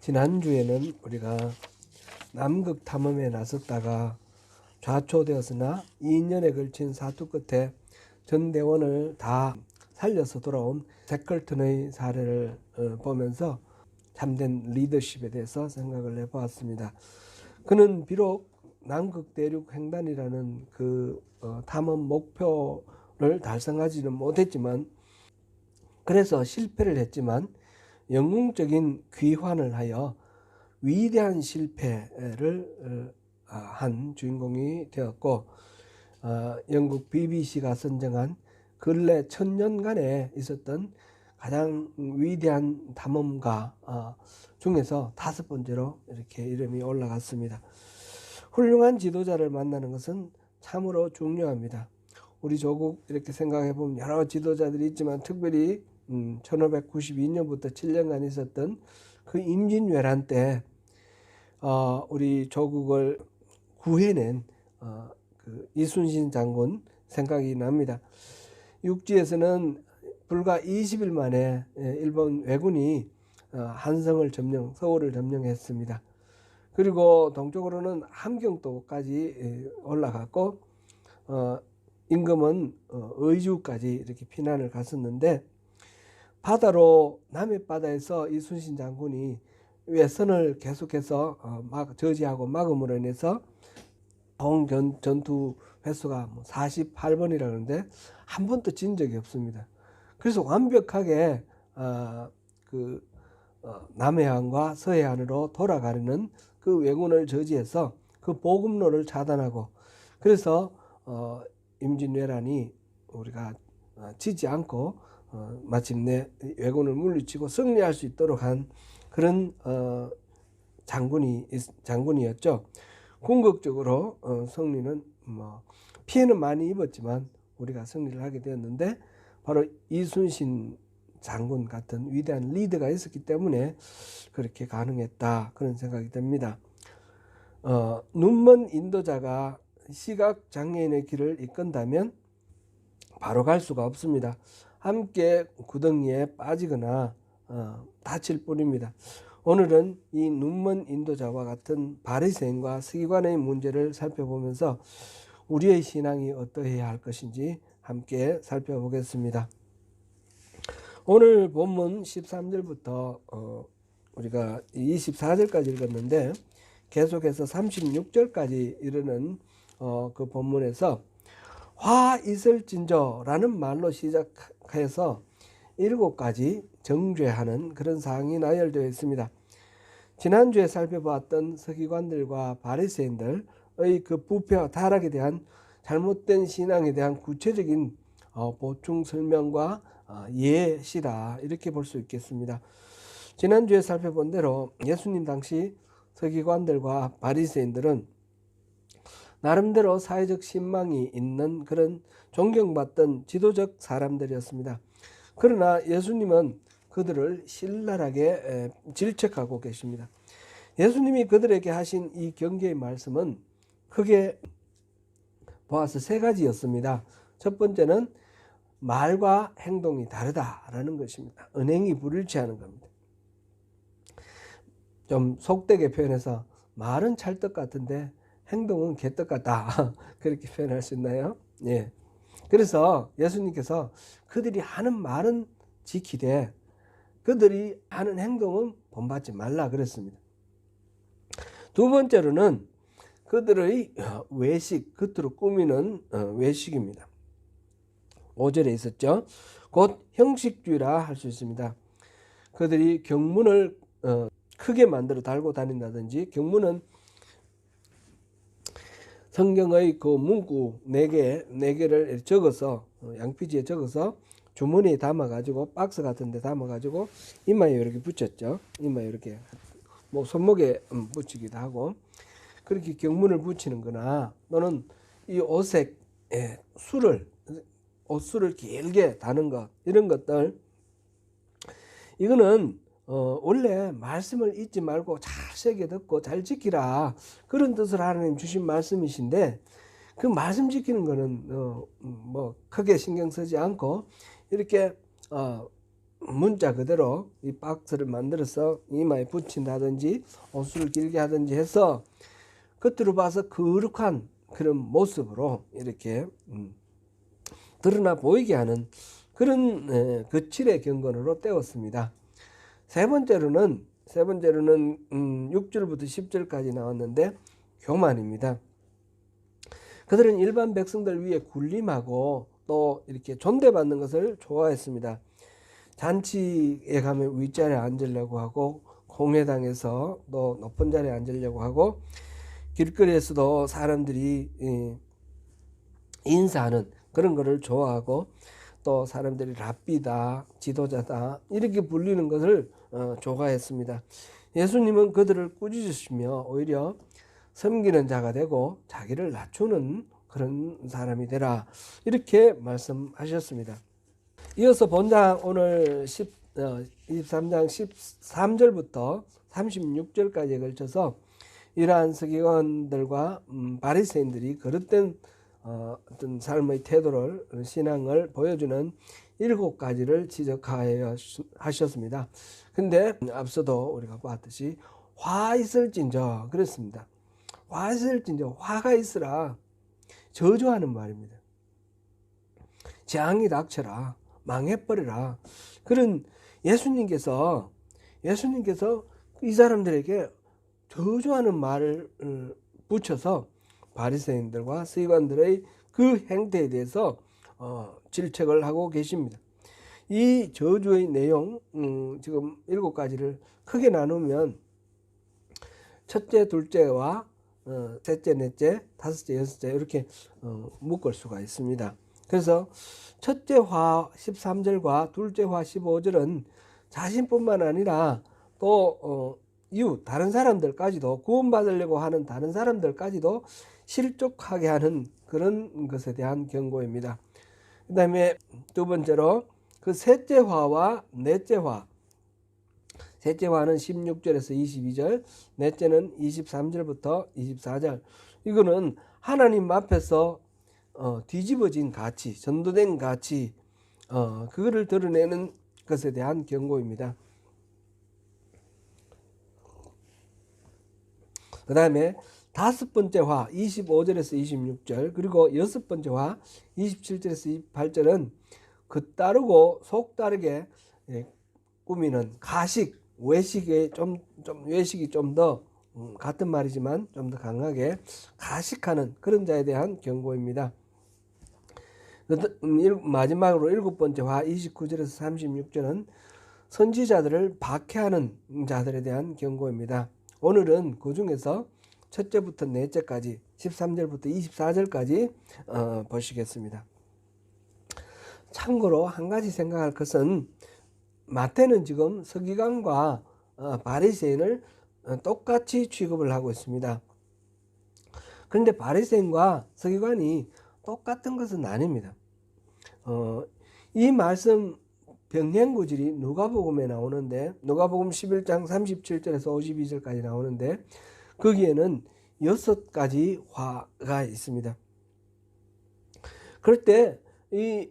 지난주에는 우리가 남극 탐험에 나섰다가 좌초되었으나 2년에 걸친 사투 끝에 전대원을 다 살려서 돌아온 셰클턴의 사례를 보면서 참된 리더십에 대해서 생각을 해보았습니다. 그는 비록 남극 대륙 횡단이라는 그 탐험 목표를 달성하지는 못했지만, 그래서 실패를 했지만 영웅적인 귀환을 하여 위대한 실패를 한 주인공이 되었고, 영국 BBC가 선정한 근래 1000년간에 있었던 가장 위대한 탐험가 중에서 5번째로 이렇게 이름이 올라갔습니다. 훌륭한 지도자를 만나는 것은 참으로 중요합니다. 우리 조국 이렇게 생각해 보면 여러 지도자들이 있지만, 특별히 1592년부터 7년간 있었던 그 임진왜란 때 우리 조국을 구해낸 그 이순신 장군 생각이 납니다. 육지에서는 불과 20일 만에 일본 왜군이 한성을 점령, 서울을 점령했습니다. 그리고 동쪽으로는 함경도까지 올라갔고, 임금은 의주까지 이렇게 피난을 갔었는데, 바다로 남해바다에서 이순신 장군이 외선을 계속해서 저지하고 막음으로 인해서 전투 횟수가 48번이라는데 한 번도 진 적이 없습니다. 그래서 완벽하게 남해안과 서해안으로 돌아가려는 그 왜군을 저지해서 그 보급로를 차단하고, 그래서 임진왜란이 우리가 지지 않고 마침내 왜군을 물리치고 승리할 수 있도록 한 그런 장군이었죠. 궁극적으로 승리는 피해는 많이 입었지만 우리가 승리를 하게 되었는데, 바로 이순신 장군 같은 위대한 리더가 있었기 때문에 그렇게 가능했다, 그런 생각이 듭니다. 눈먼 인도자가 시각장애인의 길을 이끈다면 바로 갈 수가 없습니다. 함께 구덩이에 빠지거나 다칠 뿐입니다. 오늘은 이 눈먼 인도자와 같은 바리새인과 서기관의 문제를 살펴보면서 우리의 신앙이 어떠해야 할 것인지 함께 살펴보겠습니다. 오늘 본문 13절부터 우리가 24절까지 읽었는데, 계속해서 36절까지 이르는 그 본문에서 화 있을진저라는 말로 시작해서 7가지 정죄하는 그런 사항이 나열되어 있습니다. 지난주에 살펴보았던 서기관들과 바리새인들의 그 부패와 타락에 대한 잘못된 신앙에 대한 구체적인 보충 설명과 예시다, 이렇게 볼 수 있겠습니다. 지난주에 살펴본 대로 예수님 당시 서기관들과 바리새인들은 나름대로 사회적 신망이 있는 그런 존경받던 지도적 사람들이었습니다. 그러나 예수님은 그들을 신랄하게 질책하고 계십니다. 예수님이 그들에게 하신 이 경계의 말씀은 크게 보아서 3가지였습니다. 첫 번째는 말과 행동이 다르다라는 것입니다. 언행이 불일치하는 겁니다. 좀 속되게 표현해서 말은 찰떡 같은데 행동은 개떡 같다, 그렇게 표현할 수 있나요? 예. 그래서 예수님께서 그들이 하는 말은 지키되 그들이 하는 행동은 본받지 말라 그랬습니다. 두 번째로는 그들의 외식, 겉으로 꾸미는 외식입니다. 5절에 있었죠. 곧 형식주의라 할 수 있습니다. 그들이 경문을 크게 만들어 달고 다닌다든지, 경문은 성경의 그 문구 4개를 적어서 양피지에 적어서 주머니에 담아가지고, 박스 같은 데 담아가지고 이마에 이렇게 붙였죠. 이마에 이렇게 손목에 붙이기도 하고, 그렇게 경문을 붙이는 거나, 또는 이 옷에 옷술을 길게 다는 것, 이런 것들, 이거는 원래 말씀을 잊지 말고 잘 새겨 듣고 잘 지키라, 그런 뜻으로 하나님 주신 말씀이신데, 그 말씀 지키는 거는 크게 신경 쓰지 않고 이렇게 문자 그대로 이 박스를 만들어서 이마에 붙인다든지 옷을 길게 하든지 해서 겉으로 봐서 거룩한 그런 모습으로 이렇게 드러나 보이게 하는 그런 거칠의 경건으로 떼었습니다. 세 번째로는 6절부터 10절까지 나왔는데 교만입니다. 그들은 일반 백성들 위에 군림하고 또 이렇게 존대받는 것을 좋아했습니다. 잔치에 가면 윗자리에 앉으려고 하고 공회당에서 또 높은 자리에 앉으려고 하고 길거리에서도 사람들이 인사하는 그런 거를 좋아하고 또 사람들이 랍비다, 지도자다 이렇게 불리는 것을 좋아했습니다. 예수님은 그들을 꾸짖으시며 오히려 섬기는 자가 되고 자기를 낮추는 그런 사람이 되라 이렇게 말씀하셨습니다. 이어서 본장 오늘 23장 13절부터 36절까지에 걸쳐서 이러한 서기관들과 바리새인들이 거듭된 어떤 삶의 태도를 신앙을 보여주는 7가지를 지적하셨습니다. 근데 앞서도 우리가 봤듯이 화 있을진저 그랬습니다. 화 있을진저 화가 있으라 저주하는 말입니다. 재앙이 닥쳐라 망해버리라 그런 예수님께서 이 사람들에게 저주하는 말을 붙여서 바리새인들과 서기관들의 그 행태에 대해서 질책을 하고 계십니다. 이 저주의 내용 지금 7가지를 크게 나누면 첫째, 둘째와 셋째, 넷째, 다섯째, 여섯째 이렇게 묶을 수가 있습니다. 그래서 첫째 화 13절과 둘째 화 15절은 자신뿐만 아니라 또 이웃 다른 사람들까지도 구원받으려고 하는 다른 사람들까지도 실족하게 하는 그런 것에 대한 경고입니다. 그 다음에 두 번째로 그 셋째 화와 넷째 화, 셋째 화는 16절에서 22절, 넷째는 23절부터 24절. 이거는 하나님 앞에서 뒤집어진 가치, 전도된 가치, 그거를 드러내는 것에 대한 경고입니다. 그 다음에 다섯 번째 화 25절에서 26절 그리고 여섯 번째 화 27절에서 28절은 겉다르고 속다르게 꾸미는 가식, 외식이 좀 더 같은 말이지만 좀 더 강하게 가식하는 그런 자에 대한 경고입니다. 마지막으로 일곱 번째 화 29절에서 36절은 선지자들을 박해하는 자들에 대한 경고입니다. 오늘은 그 중에서 첫째부터 넷째까지 13절부터 24절까지 보시겠습니다. 참고로 한 가지 생각할 것은 마태는 지금 서기관과 바리새인을 똑같이 취급을 하고 있습니다. 그런데 바리새인과 서기관이 똑같은 것은 아닙니다. 이 말씀 병행구질이 누가복음에 나오는데 누가복음 11장 37절에서 52절까지 나오는데 거기에는 6가지 화가 있습니다. 그럴 때 이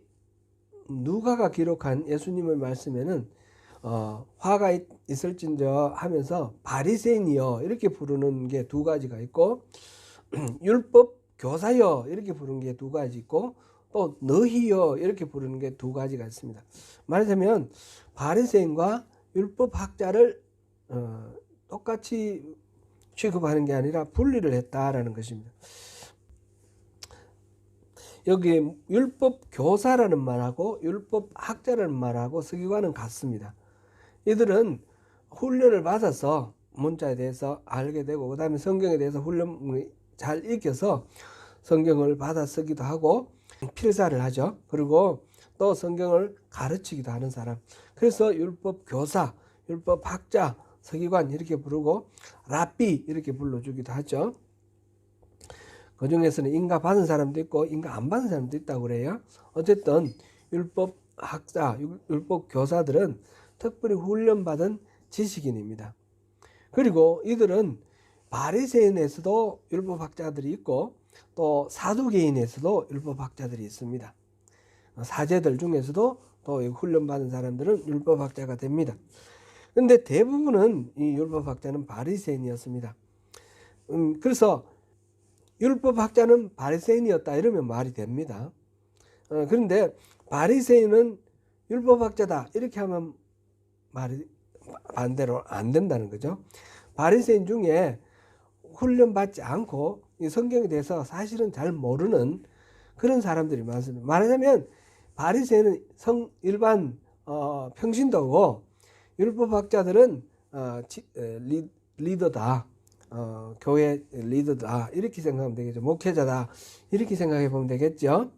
누가가 기록한 예수님의 말씀에는 화가 있을진저 하면서 바리새인이여 이렇게 부르는 게 2가지가 있고 율법 교사여 이렇게 부르는 게 2가지 있고 또 너희여 이렇게 부르는 게 2가지가 있습니다. 말하자면 바리새인과 율법학자를 똑같이 취급하는 게 아니라 분리를 했다라는 것입니다. 여기 율법 교사라는 말하고 율법 학자라는 말하고 서기관은 같습니다. 이들은 훈련을 받아서 문자에 대해서 알게 되고 그 다음에 성경에 대해서 훈련을 잘 익혀서 성경을 받아 쓰기도 하고 필사를 하죠. 그리고 또 성경을 가르치기도 하는 사람. 그래서 율법 교사, 율법 학자, 서기관 이렇게 부르고 랍비 이렇게 불러주기도 하죠. 그 중에서는 인가 받은 사람도 있고 인가 안 받은 사람도 있다고 그래요. 어쨌든 율법 학자, 율법 교사들은 특별히 훈련받은 지식인입니다. 그리고 이들은 바리새인에서도 율법 학자들이 있고 또 사두개인에서도 율법 학자들이 있습니다. 사제들 중에서도 또 훈련받은 사람들은 율법학자가 됩니다. 근데 대부분은 이 율법학자는 바리새인이었습니다. 그래서 율법학자는 바리새인이었다 이러면 말이 됩니다. 그런데 바리새인은 율법학자다 이렇게 하면 말이 반대로 안 된다는 거죠. 바리새인 중에 훈련받지 않고 이 성경에 대해서 사실은 잘 모르는 그런 사람들이 많습니다. 말하자면 바리새인은 일반 평신도고 율법학자들은 리더다, 교회 리더다 이렇게 생각하면 되겠죠. 목회자다 이렇게 생각해 보면 되겠죠.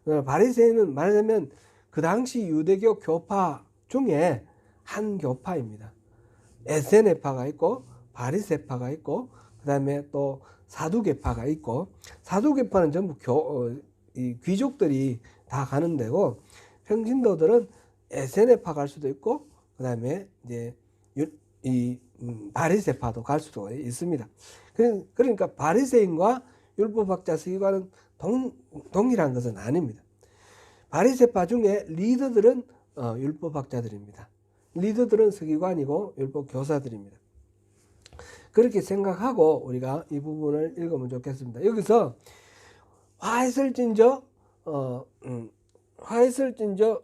바리새인은 말하자면 그 당시 유대교 교파 중에 한 교파입니다. 에세네파가 있고 바리새파가 있고 그 다음에 또 사두개파가 있고, 사두개파는 전부 이 귀족들이 다 가는 데고, 평신도들은 에세네파 갈 수도 있고 그 다음에 이제 이 바리새파도 갈 수도 있습니다. 그러니까 바리새인과 율법학자 서기관은 동일한 것은 아닙니다. 바리새파 중에 리더들은 율법학자들입니다. 리더들은 서기관이고 율법 교사들입니다. 그렇게 생각하고 우리가 이 부분을 읽으면 좋겠습니다. 여기서 화했을진저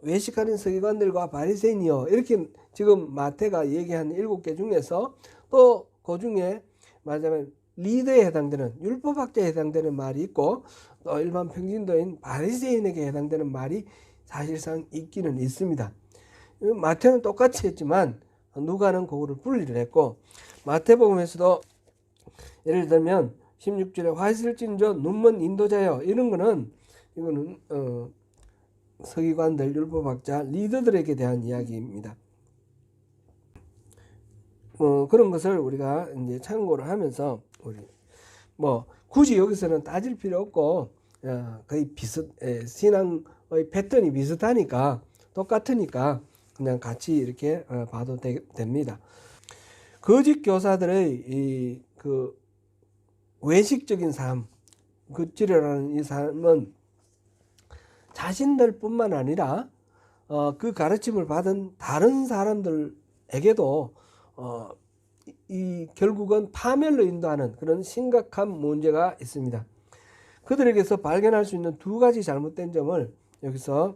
외식하는 서기관들과 바리새인이요 이렇게 지금 마태가 얘기한 7개 중에서 또 그 중에 말하자면 리더에 해당되는 율법학자에 해당되는 말이 있고 또 일반 평신도인 바리새인에게 해당되는 말이 사실상 있기는 있습니다. 마태는 똑같이 했지만 누가는 그거를 분리를 했고, 마태복음에서도 예를 들면 16절에 화했을진저 눈먼 인도자여 이런 거는 이거는 서기관들, 율법학자, 리더들에게 대한 이야기입니다. 그런 것을 우리가 이제 참고를 하면서 굳이 여기서는 따질 필요 없고 거의 신앙의 패턴이 비슷하니까 똑같으니까 그냥 같이 이렇게 봐도 됩니다. 거짓 교사들의 그 외식적인 삶, 그 찌려라는 이 삶은 자신들뿐만 아니라 그 가르침을 받은 다른 사람들에게도 결국은 파멸로 인도하는 그런 심각한 문제가 있습니다. 그들에게서 발견할 수 있는 두 가지 잘못된 점을 여기서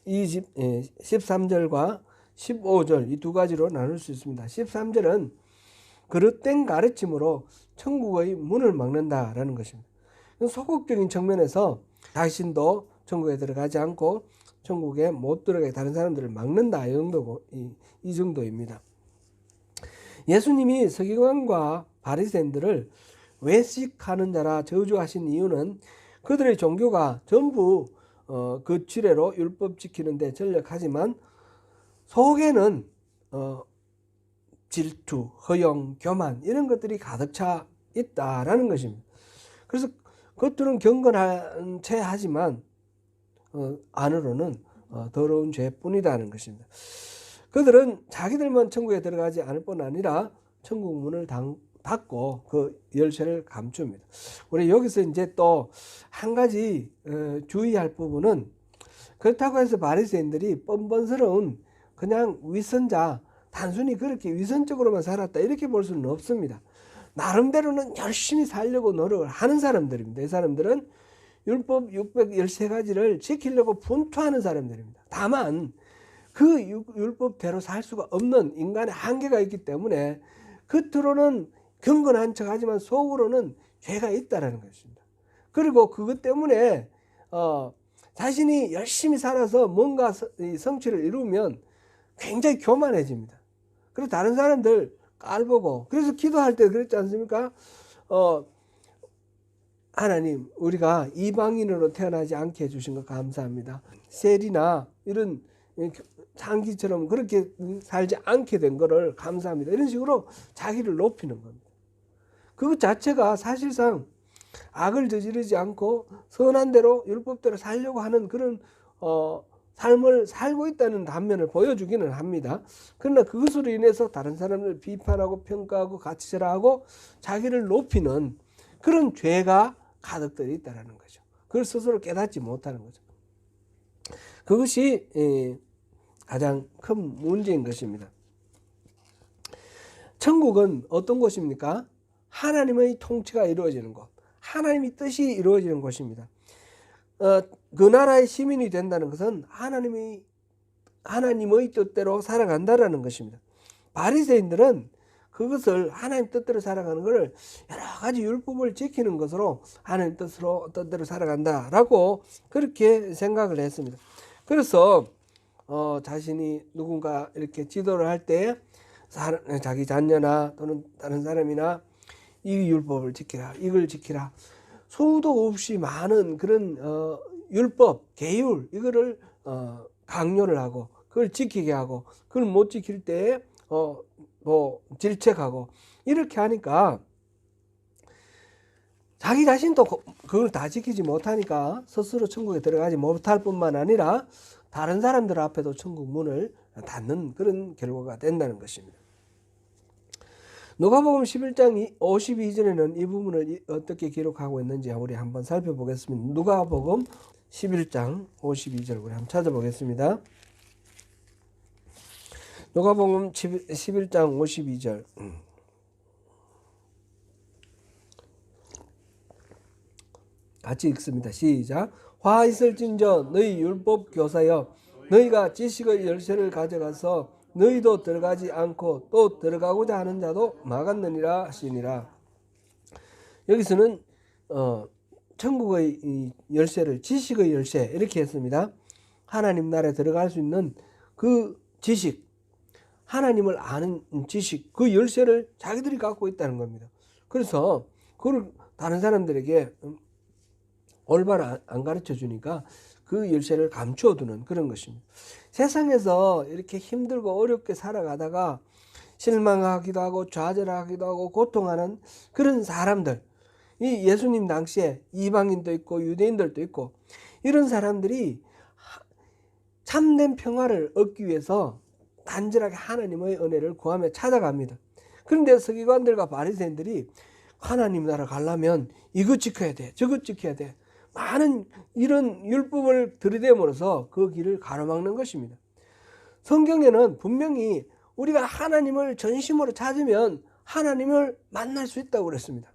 13절과 15절 이 두 가지로 나눌 수 있습니다. 13절은 그릇된 가르침으로 천국의 문을 막는다라는 것입니다. 소극적인 측면에서 자신도 천국에 들어가지 않고 천국에 못 들어가게 다른 사람들을 막는다 이 정도입니다. 예수님이 서기관과 바리새인들을 외식하는 자라 저주하신 이유는 그들의 종교가 전부 그 지례로 율법 지키는 데 전력하지만 속에는 질투, 허영, 교만 이런 것들이 가득 차 있다라는 것입니다. 그래서 겉으로는 경건한 채 하지만 안으로는 더러운 죄뿐이라는 것입니다. 그들은 자기들만 천국에 들어가지 않을 뿐 아니라 천국 문을 닫고 그 열쇠를 감춥니다. 우리 여기서 이제 또 한 가지 주의할 부분은, 그렇다고 해서 바리새인들이 뻔뻔스러운 그냥 위선자, 단순히 그렇게 위선적으로만 살았다 이렇게 볼 수는 없습니다. 나름대로는 열심히 살려고 노력을 하는 사람들입니다. 이 사람들은 율법 613가지를 지키려고 분투하는 사람들입니다. 다만 그 율법대로 살 수가 없는 인간의 한계가 있기 때문에 겉으로는 경건한 척하지만 속으로는 죄가 있다라는 것입니다. 그리고 그것 때문에 자신이 열심히 살아서 뭔가 성취를 이루면 굉장히 교만해집니다. 그래서 다른 사람들 깔보고, 그래서 기도할 때 그랬지 않습니까? 하나님, 우리가 이방인으로 태어나지 않게 해주신 것 감사합니다. 셀이나 이런 장기처럼 그렇게 살지 않게 된 거를 감사합니다. 이런 식으로 자기를 높이는 겁니다. 그것 자체가 사실상 악을 저지르지 않고 선한 대로 율법대로 살려고 하는 그런 삶을 살고 있다는 단면을 보여주기는 합니다. 그러나 그것으로 인해서 다른 사람을 비판하고 평가하고 가치절하고 자기를 높이는 그런 죄가 가득 들어 있다는 거죠. 그걸 스스로 깨닫지 못하는 거죠. 그것이 가장 큰 문제인 것입니다. 천국은 어떤 곳입니까? 하나님의 통치가 이루어지는 곳, 하나님의 뜻이 이루어지는 곳입니다. 그 나라의 시민이 된다는 것은 하나님의 뜻대로 살아간다라는 것입니다. 바리새인들은 그것을 하나님 뜻대로 살아가는 것을 여러 가지 율법을 지키는 것으로 하나님 뜻대로 살아간다라고 그렇게 생각을 했습니다. 그래서 자신이 누군가 이렇게 지도를 할 때 자기 자녀나 또는 다른 사람이나 이 율법을 지키라, 이걸 지키라, 수도 없이 많은 그런 율법, 계율 이거를 강요를 하고 그걸 지키게 하고, 그걸 못 지킬 때에 질책하고 이렇게 하니까 자기 자신도 그걸 다 지키지 못하니까 스스로 천국에 들어가지 못할 뿐만 아니라 다른 사람들 앞에도 천국 문을 닫는 그런 결과가 된다는 것입니다. 누가복음 11장 52절에는 이 부분을 어떻게 기록하고 있는지 우리 한번 살펴보겠습니다. 누가복음 11장 52절 우리 한번 찾아보겠습니다. 누가복음 11장 52절 같이 읽습니다. 시작. 화 있을진저 너희 율법 교사여, 너희가 지식의 열쇠를 가져가서 너희도 들어가지 않고 또 들어가고자 하는 자도 막았느니라 하시니라. 여기서는 천국의 이 열쇠를 지식의 열쇠 이렇게 했습니다. 하나님 나라에 들어갈 수 있는 그 지식, 하나님을 아는 지식, 그 열쇠를 자기들이 갖고 있다는 겁니다. 그래서 그걸 다른 사람들에게 올바로 안 가르쳐 주니까 그 열쇠를 감추어두는 그런 것입니다. 세상에서 이렇게 힘들고 어렵게 살아가다가 실망하기도 하고 좌절하기도 하고 고통하는 그런 사람들, 이 예수님 당시에 이방인도 있고 유대인들도 있고 이런 사람들이 참된 평화를 얻기 위해서 간절하게 하나님의 은혜를 구하며 찾아갑니다. 그런데 서기관들과 바리새인들이 하나님 나라 가려면 이것 지켜야 돼, 저것 지켜야 돼, 많은 이런 율법을 들이대므로써 그 길을 가로막는 것입니다. 성경에는 분명히 우리가 하나님을 전심으로 찾으면 하나님을 만날 수 있다고 그랬습니다.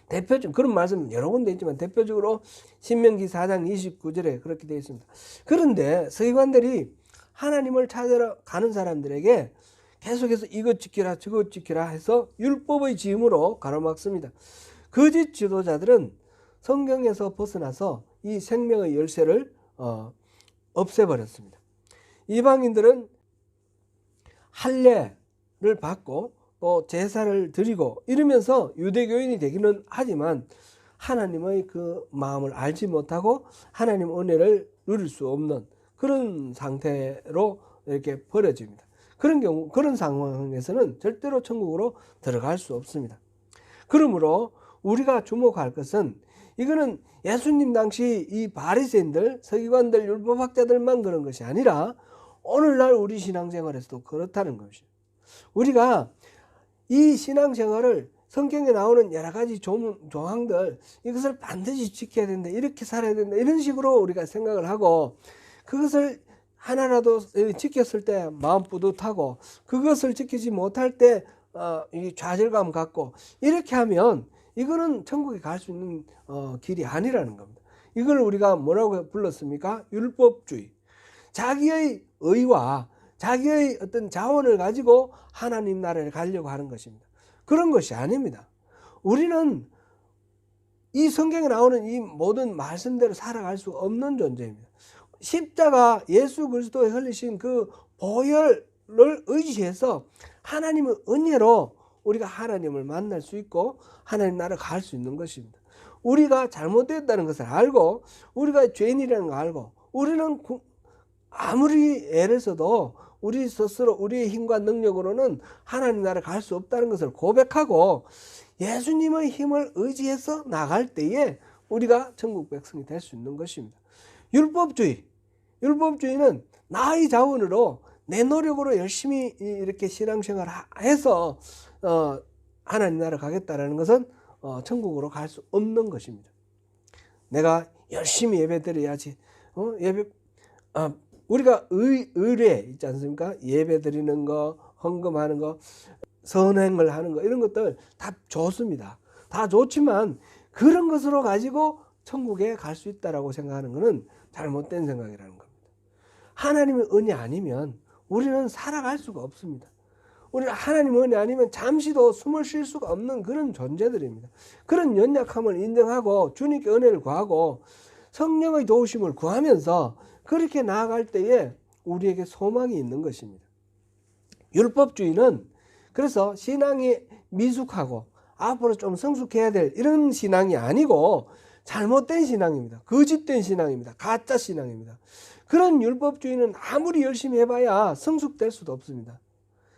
대표적으로 그런 말씀 여러 군데 있지만 대표적으로 신명기 4장 29절에 그렇게 되어 있습니다. 그런데 서기관들이 하나님을 찾으러 가는 사람들에게 계속해서 이것 지키라 저것 지키라 해서 율법의 지음으로 가로막습니다. 거짓 지도자들은 성경에서 벗어나서 이 생명의 열쇠를 없애버렸습니다. 이방인들은 할례를 받고 또 제사를 드리고 이러면서 유대교인이 되기는 하지만 하나님의 그 마음을 알지 못하고 하나님 은혜를 누릴 수 없는 그런 상태로 이렇게 버려집니다. 그런 상황에서는 절대로 천국으로 들어갈 수 없습니다. 그러므로 우리가 주목할 것은 이거는 예수님 당시 이 바리새인들, 서기관들, 율법학자들만 그런 것이 아니라 오늘날 우리 신앙생활에서도 그렇다는 것이죠. 우리가 이 신앙생활을 성경에 나오는 여러 가지 조항들 이것을 반드시 지켜야 된다, 이렇게 살아야 된다 이런 식으로 우리가 생각을 하고 그것을 하나라도 지켰을 때 마음 뿌듯하고 그것을 지키지 못할 때 좌절감 갖고 이렇게 하면 이거는 천국에 갈 수 있는 길이 아니라는 겁니다. 이걸 우리가 뭐라고 불렀습니까? 율법주의. 자기의 의와 자기의 어떤 자원을 가지고 하나님 나라를 가려고 하는 것입니다. 그런 것이 아닙니다. 우리는 이 성경에 나오는 이 모든 말씀대로 살아갈 수 없는 존재입니다. 십자가 예수 그리스도에 흘리신 그 보혈을 의지해서 하나님의 은혜로 우리가 하나님을 만날 수 있고 하나님 나라를 갈 수 있는 것입니다. 우리가 잘못됐다는 것을 알고 우리가 죄인이라는 걸 알고 우리는 아무리 애를 써도 우리 스스로 우리의 힘과 능력으로는 하나님 나라를 갈 수 없다는 것을 고백하고 예수님의 힘을 의지해서 나갈 때에 우리가 천국 백성이 될 수 있는 것입니다. 율법주의는 나의 자원으로 내 노력으로 열심히 이렇게 신앙생활을 해서 하나님 나라 가겠다라는 것은 천국으로 갈 수 없는 것입니다. 내가 열심히 예배 드려야지, 우리가 의례 있지 않습니까? 예배 드리는 거, 헌금하는 거, 선행을 하는 거, 이런 것들 다 좋습니다. 다 좋지만 그런 것으로 가지고 천국에 갈 수 있다라고 생각하는 것은 잘못된 생각이라는 겁니다. 하나님의 은혜 아니면 우리는 살아갈 수가 없습니다. 우리는 하나님의 은혜 아니면 잠시도 숨을 쉴 수가 없는 그런 존재들입니다. 그런 연약함을 인정하고 주님께 은혜를 구하고 성령의 도우심을 구하면서 그렇게 나아갈 때에 우리에게 소망이 있는 것입니다. 율법주의는 그래서 신앙이 미숙하고 앞으로 좀 성숙해야 될 이런 신앙이 아니고 잘못된 신앙입니다. 거짓된 신앙입니다. 가짜 신앙입니다. 그런 율법주의는 아무리 열심히 해봐야 성숙될 수도 없습니다.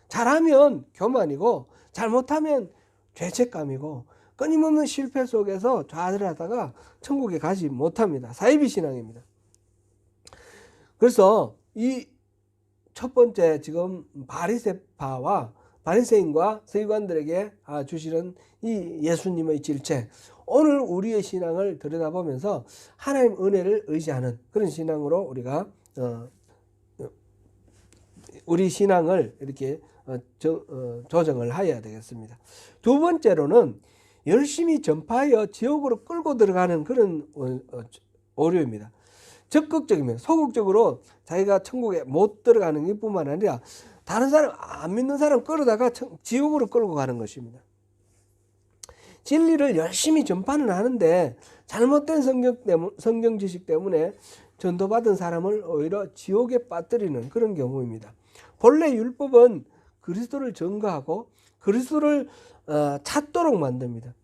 잘하면 교만이고 잘못하면 죄책감이고 끊임없는 실패 속에서 좌절하다가 천국에 가지 못합니다. 사이비 신앙입니다. 그래서 이 첫 번째 지금 바리새인과 서기관들에게 주시는 이 예수님의 질책, 오늘 우리의 신앙을 들여다보면서 하나님 은혜를 의지하는 그런 신앙으로 우리가 우리 신앙을 이렇게 조정을 해야 되겠습니다. 두 번째로는 열심히 전파하여 지옥으로 끌고 들어가는 그런 오류입니다. 적극적이면 소극적으로 자기가 천국에 못 들어가는 것뿐만 아니라 다른 사람, 안 믿는 사람 끌어다가 지옥으로 끌고 가는 것입니다. 진리를 열심히 전파는 하는데 잘못된 성경 지식 때문에 전도받은 사람을 오히려 지옥에 빠뜨리는 그런 경우입니다. 본래 율법은 그리스도를 증거하고 그리스도를 찾도록 만듭니다.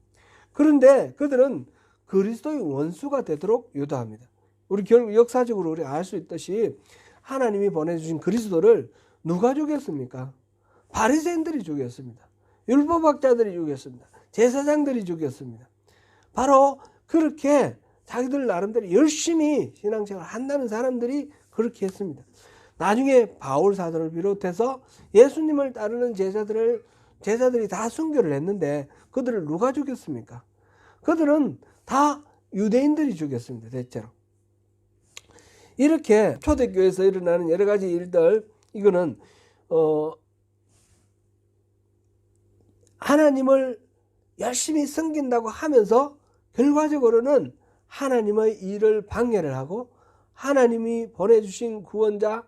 그런데 그들은 그리스도의 원수가 되도록 유도합니다. 우리 결국 역사적으로 우리가 알 수 있듯이 하나님이 보내주신 그리스도를 누가 죽였습니까? 바리새인들이 죽였습니다. 율법학자들이 죽였습니다. 제사장들이 죽였습니다. 바로 그렇게 자기들 나름대로 열심히 신앙생활을 한다는 사람들이 그렇게 했습니다. 나중에 바울 사도를 비롯해서 예수님을 따르는 제자들이 다 순교를 했는데 그들을 누가 죽였습니까? 그들은 다 유대인들이 죽였습니다. 대체로. 이렇게 초대교회에서 일어나는 여러 가지 일들, 이거는 하나님을 열심히 섬긴다고 하면서 결과적으로는 하나님의 일을 방해를 하고 하나님이 보내주신 구원자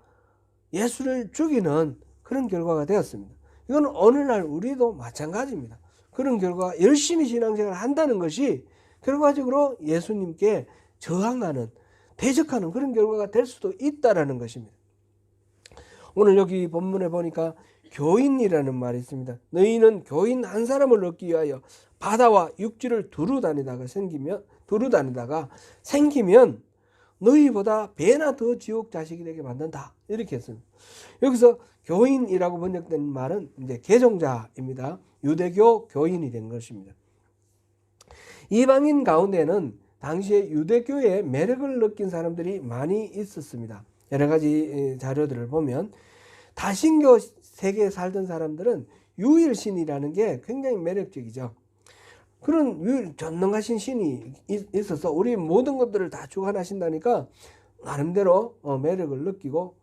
예수를 죽이는 그런 결과가 되었습니다. 이건 오늘날 우리도 마찬가지입니다. 그런 결과 열심히 신앙생활을 한다는 것이 결과적으로 예수님께 저항하는, 대적하는 그런 결과가 될 수도 있다라는 것입니다. 오늘 여기 본문에 보니까 교인이라는 말이 있습니다. 너희는 교인 한 사람을 얻기 위하여 바다와 육지를 두루 다니다가 생기면 너희보다 배나 더 지옥 자식이 되게 만든다. 이렇게 했습니다. 여기서 교인이라고 번역된 말은 이제 개종자입니다. 유대교 교인이 된 것입니다. 이방인 가운데는 당시에 유대교의 매력을 느낀 사람들이 많이 있었습니다. 여러 가지 자료들을 보면 다신교 세계에 살던 사람들은 유일신이라는 게 굉장히 매력적이죠. 그런 전능하신 신이 있어서 우리 모든 것들을 다 주관하신다니까 나름대로 매력을 느끼고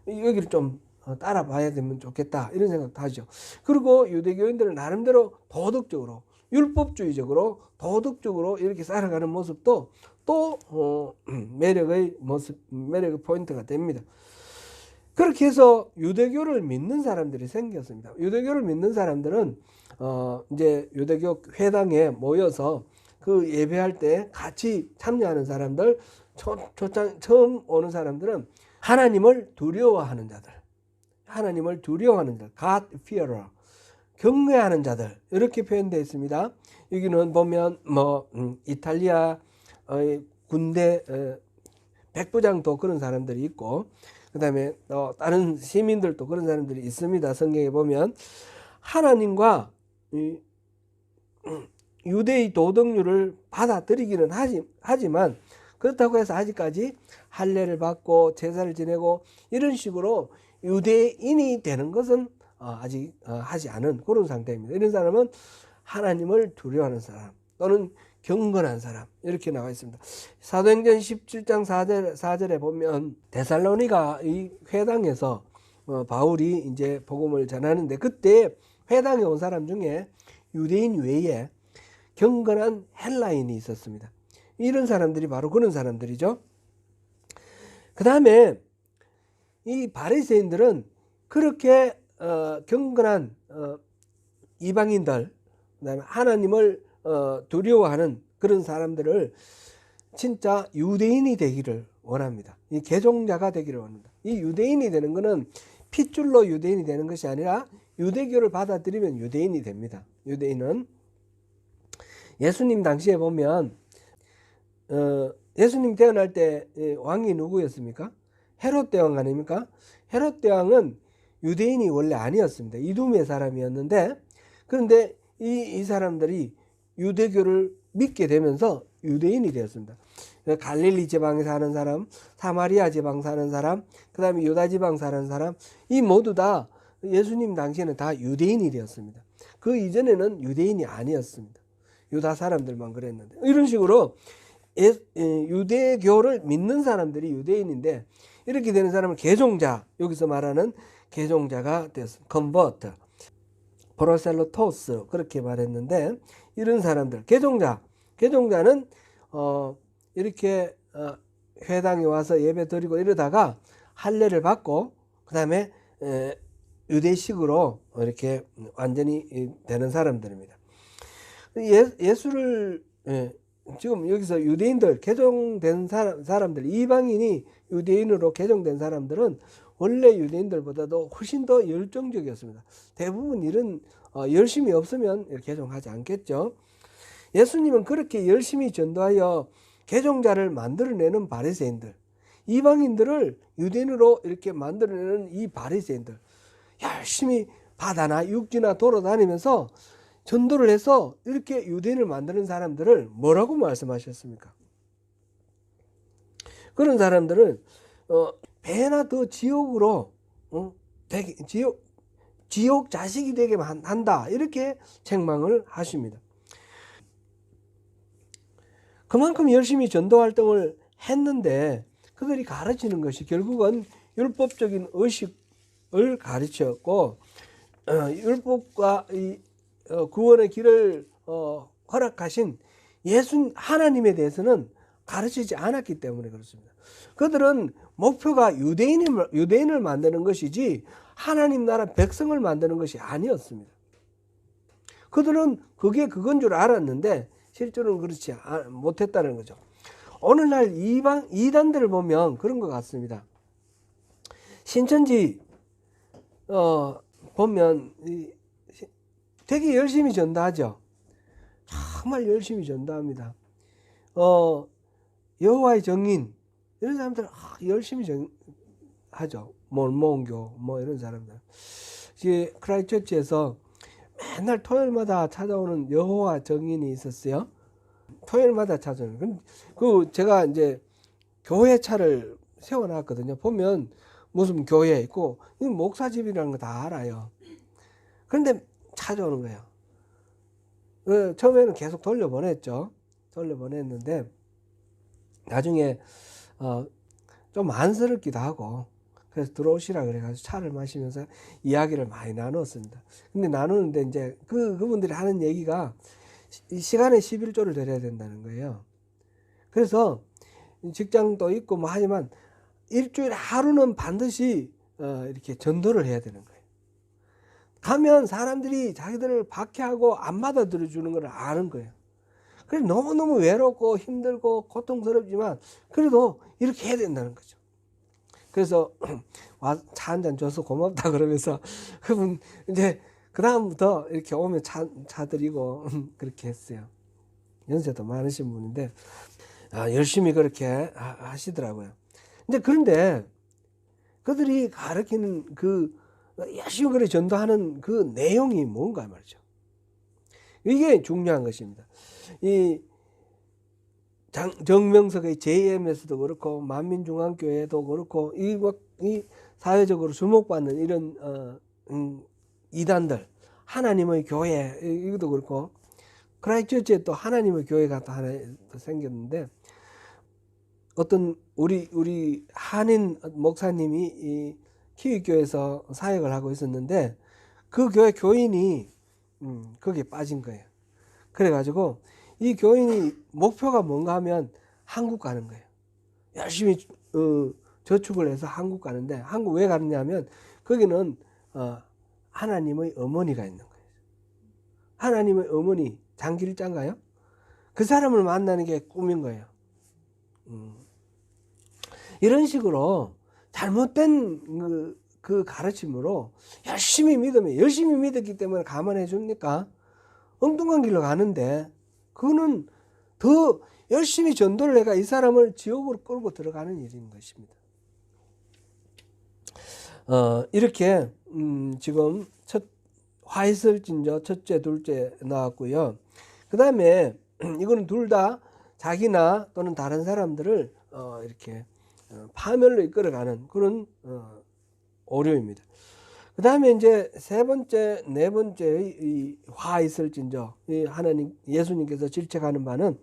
여기를 좀 따라봐야 되면 좋겠다 이런 생각도 하죠. 그리고 유대교인들은 나름대로 도덕적으로 율법주의적으로 도덕적으로 이렇게 살아가는 모습도 또 매력의 포인트가 됩니다. 그렇게 해서 유대교를 믿는 사람들이 생겼습니다. 유대교를 믿는 사람들은 이제 유대교 회당에 모여서 그 예배할 때 같이 참여하는 사람들, 처음 오는 사람들은 하나님을 두려워하는 자들, God fearer, 경외하는 자들 이렇게 표현되어 있습니다. 여기는 보면 이탈리아 군대 백부장도 그런 사람들이 있고 그 다음에 다른 시민들도 그런 사람들이 있습니다. 성경에 보면 하나님과 유대의 도덕률을 받아들이기는 하지만 그렇다고 해서 아직까지 할례를 받고 제사를 지내고 이런 식으로 유대인이 되는 것은 아직 하지 않은 그런 상태입니다. 이런 사람은 하나님을 두려워하는 사람 또는 경건한 사람 이렇게 나와 있습니다. 사도행전 17장 4절에 보면 데살로니가 이 회당에서 바울이 이제 복음을 전하는데 그때 회당에 온 사람 중에 유대인 외에 경건한 헬라인이 있었습니다. 이런 사람들이 바로 그런 사람들이죠. 그 다음에 이 바리새인들은 그렇게 경건한 이방인들, 그다음에 하나님을 두려워하는 그런 사람들을 진짜 유대인이 되기를 원합니다. 이 개종자가 되기를 원합니다. 이 유대인이 되는 것은 핏줄로 유대인이 되는 것이 아니라 유대교를 받아들이면 유대인이 됩니다. 유대인은 예수님 당시에 보면 예수님 태어날 때 왕이 누구였습니까? 헤롯 대왕 아닙니까? 헤롯 대왕은 유대인이 원래 아니었습니다. 이두메 사람이었는데 그런데 이 사람들이 유대교를 믿게 되면서 유대인이 되었습니다. 갈릴리 지방에 사는 사람, 사마리아 지방 사는 사람, 그 다음에 유다 지방 사는 사람, 이 모두 다 예수님 당시에는 다 유대인이 되었습니다. 그 이전에는 유대인이 아니었습니다. 유다 사람들만 그랬는데 이런 식으로 유대교를 믿는 사람들이 유대인인데 이렇게 되는 사람을 개종자, 여기서 말하는 개종자가 되었습니다. 컨버트, 프로셀로토스 그렇게 말했는데 이런 사람들, 개종자는 이렇게 회당에 와서 예배 드리고 이러다가 할례를 받고 그 다음에 유대식으로 이렇게 완전히 되는 사람들입니다. 예수를 지금 여기서 유대인들 개종된 사람들 이방인이 유대인으로 개종된 사람들은 원래 유대인들보다도 훨씬 더 열정적이었습니다. 대부분 이런 열심이 없으면 개종하지 않겠죠. 예수님은 그렇게 열심히 전도하여 개종자를 만들어내는 바리새인들, 이방인들을 유대인으로 이렇게 만들어내는 이 바리새인들 열심히 바다나 육지나 돌아다니면서 전도를 해서 이렇게 유대인을 만드는 사람들을 뭐라고 말씀하셨습니까? 그런 사람들은 배나 더 지옥으로 지옥 자식이 되게 한다 이렇게 책망을 하십니다. 그만큼 열심히 전도 활동을 했는데 그들이 가르치는 것이 결국은 율법적인 의식을 가르쳤고 율법과 이 구원의 길을 허락하신 예수 하나님에 대해서는 가르치지 않았기 때문에 그렇습니다. 그들은 목표가 유대인을 만드는 것이지 하나님 나라 백성을 만드는 것이 아니었습니다. 그들은 그게 그건 줄 알았는데 실제로는 그렇지 못했다는 거죠. 오늘날 이단들을 보면 그런 것 같습니다. 신천지 보면 되게 열심히 전도하죠. 정말 열심히 전도합니다. 여호와의 증인 이런 사람들 열심히 하죠. 몰몬교 뭐 이런 사람들. 크라이처치에서 맨날 토요일마다 찾아오는 여호와 증인이 있었어요. 토요일마다 찾아오는. 제가 이제 교회 차를 세워놨거든요. 보면 무슨 교회 있고 목사 집이라는 거 다 알아요. 그런데 찾아오는 거예요. 처음에는 계속 돌려보냈죠. 돌려보냈는데 나중에 좀 안쓰럽기도 하고 그래서 들어오시라 그래가지고 차를 마시면서 이야기를 많이 나눴습니다. 근데 나누는데 이제 그분들이 하는 얘기가 시간에 11조를 드려야 된다는 거예요. 그래서 직장도 있고 뭐 하지만 일주일에 하루는 반드시 이렇게 전도를 해야 되는 거예요. 가면 사람들이 자기들을 박해하고 안 받아들여 주는 걸 아는 거예요. 그래서 너무너무 외롭고 힘들고 고통스럽지만 그래도 이렇게 해야 된다는 거죠. 그래서 차 한 잔 줘서 고맙다 그러면서 그분 이제 그 다음부터 이렇게 오면 차 드리고 그렇게 했어요. 연세도 많으신 분인데 열심히 그렇게 하시더라고요. 그런데 그들이 가르치는 열심히 그렇게 전도하는 그 내용이 뭔가 말이죠. 이게 중요한 것입니다. 이 정명석의 JM에서도 그렇고 만민중앙교회도 그렇고 이 사회적으로 주목받는 이런 이단들 하나님의 교회 이것도 그렇고 크라이스트 처치에 또 하나님의 교회가 또 하나 또 생겼는데, 어떤 우리 한인 목사님이 이 키위교회에서 사역을 하고 있었는데, 그 교회 교인이 거기에 빠진 거예요. 그래가지고 이 교인이 목표가 뭔가 하면 한국 가는 거예요. 열심히 저축을 해서 한국 가는데, 한국 왜 가느냐 하면 거기는 하나님의 어머니가 있는 거예요. 하나님의 어머니 장길장가요? 그 사람을 만나는 게 꿈인 거예요. 이런 식으로 잘못된 그 가르침으로 열심히 믿으면, 열심히 믿었기 때문에 감안해 줍니까? 엉뚱한 길로 가는데, 그거는 더 열심히 전도를 해가 이 사람을 지옥으로 끌고 들어가는 일인 것입니다. 이렇게 지금 화이슬진저 첫째, 둘째 나왔고요. 그 다음에 이거는 둘 다 자기나 또는 다른 사람들을 이렇게 파멸로 이끌어가는 그런 오류입니다. 그 다음에 이제 세 번째, 네 번째의 이 화이슬진저, 이 하나님, 예수님께서 질책하는 바는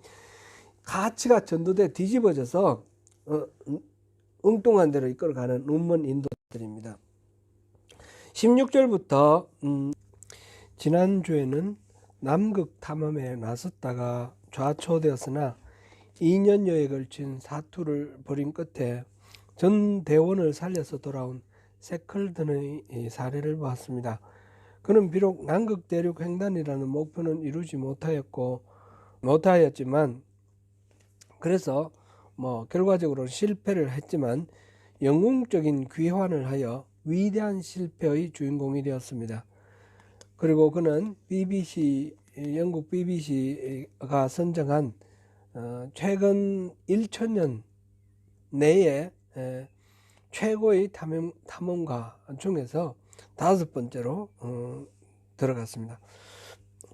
가치가 전도돼 뒤집어져서 엉뚱한 데로 이끌어가는 눈먼 인도들입니다. 16절부터 지난주에는 남극 탐험에 나섰다가 좌초되었으나 2년여에 걸친 사투를 벌인 끝에 전 대원을 살려서 돌아온 세클든의 사례를 보았습니다. 그는 비록 남극 대륙 횡단이라는 목표는 이루지 못하였지만, 그래서 결과적으로 실패를 했지만 영웅적인 귀환을 하여 위대한 실패의 주인공이 되었습니다. 그리고 그는 영국 BBC가 선정한 최근 1000년 내에 최고의 탐험가 중에서 5번째로 들어갔습니다.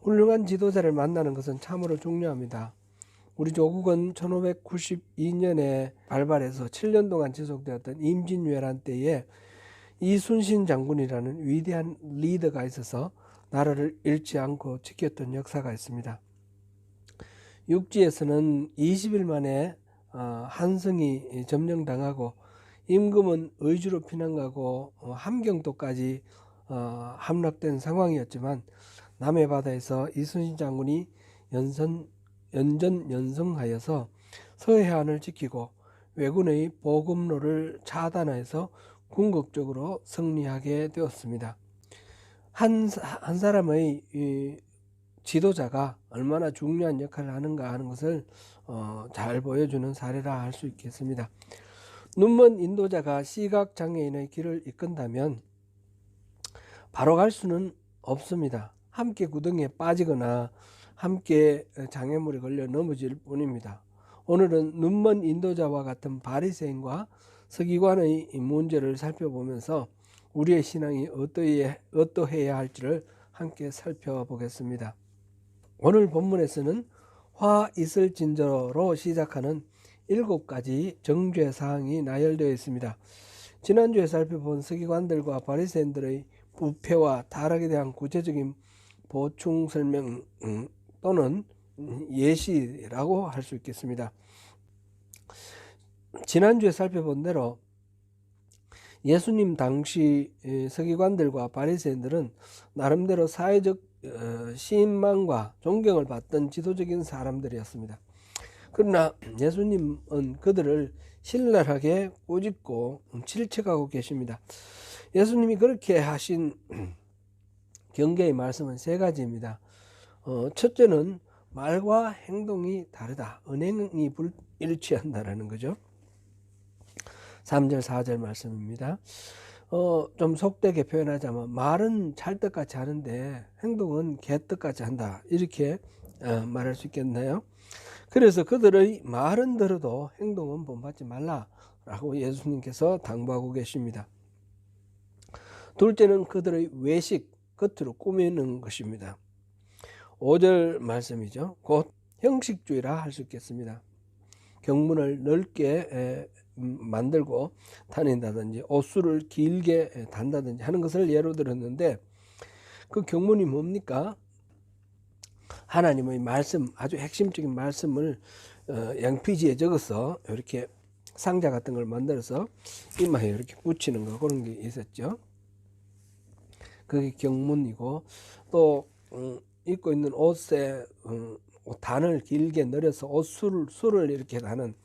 훌륭한 지도자를 만나는 것은 참으로 중요합니다. 우리 조국은 1592년에 발발해서 7년 동안 지속되었던 임진왜란 때에 이순신 장군이라는 위대한 리더가 있어서 나라를 잃지 않고 지켰던 역사가 있습니다. 육지에서는 20일 만에 한성이 점령당하고 임금은 의주로 피난가고 함경도까지 함락된 상황이었지만, 남해바다에서 이순신 장군이 연전연승하여서 서해안을 지키고 왜군의 보급로를 차단해서 궁극적으로 승리하게 되었습니다. 한 사람의 지도자가 얼마나 중요한 역할을 하는가 하는 것을 잘 보여주는 사례라 할 수 있겠습니다. 눈먼 인도자가 시각장애인의 길을 이끈다면 바로 갈 수는 없습니다. 함께 구덩이에 빠지거나 함께 장애물에 걸려 넘어질 뿐입니다. 오늘은 눈먼 인도자와 같은 바리새인과 서기관의 문제를 살펴보면서 우리의 신앙이 어떠해야 할지를 함께 살펴보겠습니다. 오늘 본문에서는 화이슬진저로 시작하는 7가지 정죄 사항이 나열되어 있습니다. 지난주에 살펴본 서기관들과 바리새인들의 부패와 타락에 대한 구체적인 보충 설명 또는 예시라고 할 수 있겠습니다. 지난주에 살펴본 대로 예수님 당시 서기관들과 바리새인들은 나름대로 사회적 신망과 존경을 받던 지도적인 사람들이었습니다. 그러나 예수님은 그들을 신랄하게 꾸짖고 질책하고 계십니다. 예수님이 그렇게 하신 경계의 말씀은 3가지입니다. 첫째는 말과 행동이 다르다. 언행이 일치한다라는 거죠. 3절 4절 말씀입니다. 좀 속되게 표현하자면 말은 찰떡같이 하는데 행동은 개떡같이 한다, 이렇게 말할 수 있겠나요? 그래서 그들의 말은 들어도 행동은 본받지 말라라고 예수님께서 당부하고 계십니다. 둘째는 그들의 외식, 겉으로 꾸미는 것입니다. 5절 말씀이죠. 곧 형식주의라 할 수 있겠습니다. 경문을 넓게 만들고 다닌다든지 옷수를 길게 단다든지 하는 것을 예로 들었는데, 그 경문이 뭡니까? 하나님의 말씀, 아주 핵심적인 말씀을 양피지에 적어서 이렇게 상자 같은 걸 만들어서 이마에 이렇게 붙이는 거, 그런 게 있었죠. 그게 경문이고, 또 입고 있는 옷에 단을 길게 늘여서 옷술을 이렇게 다는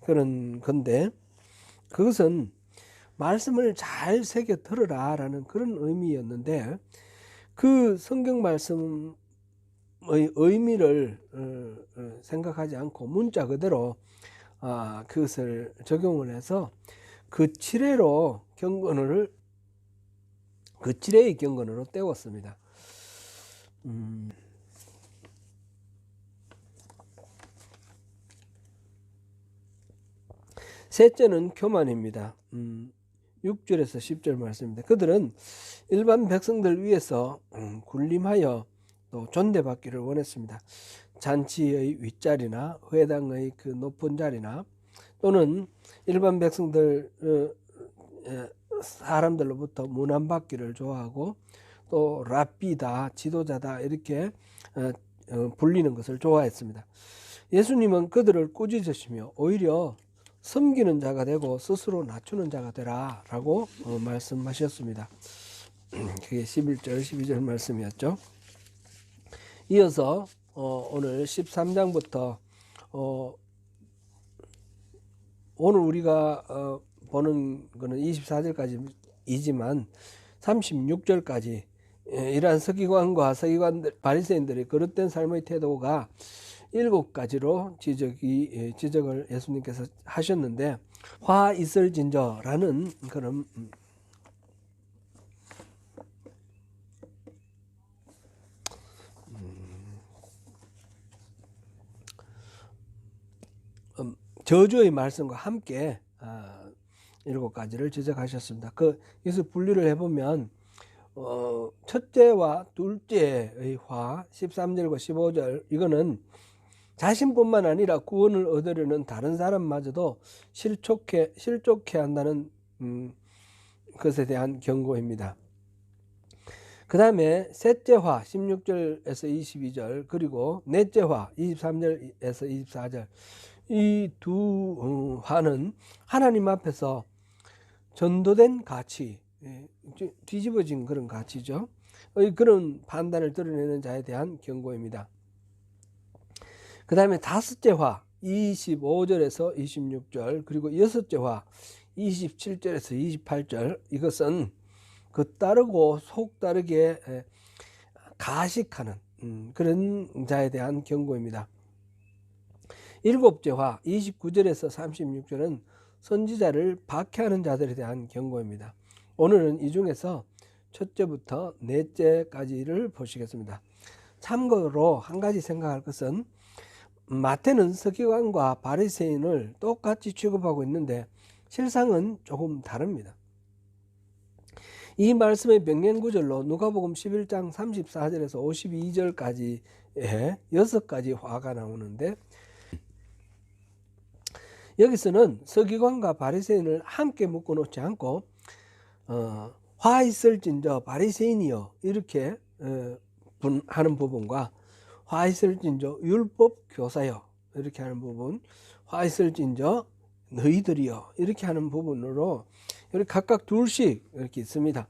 그런 건데, 그것은 말씀을 잘 새겨 들으라 라는 그런 의미였는데, 그 성경 말씀의 의미를 생각하지 않고 문자 그대로 그것을 적용을 해서 그 칠해의 경건으로 때웠습니다. 셋째는 교만입니다. 6절에서 10절 말씀입니다. 그들은 일반 백성들 위에서 군림하여 또 존대받기를 원했습니다. 잔치의 윗자리나 회당의 그 높은 자리나 또는 일반 백성들 사람들로부터 문안받기를 좋아하고 또 랍비다, 지도자다 이렇게 불리는 것을 좋아했습니다. 예수님은 그들을 꾸짖으시며 오히려 섬기는 자가 되고 스스로 낮추는 자가 되라 라고 말씀하셨습니다. 그게 11절 12절 말씀이었죠. 이어서 오늘 13장부터 오늘 우리가 보는 거는 24절까지이지만 36절까지 이러한 서기관과 바리새인들의 거릇된 삶의 태도가 7가지로 지적을 예수님께서 하셨는데, 화 있을진저라는 그런 저주의 말씀과 함께 7가지를 지적하셨습니다. 그래서 분류를 해보면 첫째와 둘째의 화 13절과 15절, 이거는 자신뿐만 아니라 구원을 얻으려는 다른 사람마저도 실족해 한다는 것에 대한 경고입니다. 그 다음에 셋째 화 16절에서 22절, 그리고 넷째 화 23절에서 24절, 이 두 화는 하나님 앞에서 전도된 가치, 뒤집어진 그런 가치죠. 그런 판단을 드러내는 자에 대한 경고입니다. 그 다음에 다섯째 화 25절에서 26절, 그리고 여섯째 화 27절에서 28절, 이것은 겉다르고 속다르게 가식하는 그런 자에 대한 경고입니다. 일곱째 화 29절에서 36절은 선지자를 박해하는 자들에 대한 경고입니다. 오늘은 이 중에서 첫째부터 넷째까지를 보시겠습니다. 참고로 한 가지 생각할 것은, 마태는 서기관과 바리새인을 똑같이 취급하고 있는데 실상은 조금 다릅니다. 이 말씀의 병행구절로 누가복음 11장 34절에서 52절까지에 6가지 화가 나오는데, 여기서는 서기관과 바리새인을 함께 묶어놓지 않고 화 있을진저 바리새인이여 이렇게 하는 부분과 화 있을진저 율법 교사여 이렇게 하는 부분, 화 있을진저 너희들이여 이렇게 하는 부분으로 이렇게 각각 둘씩 이렇게 있습니다.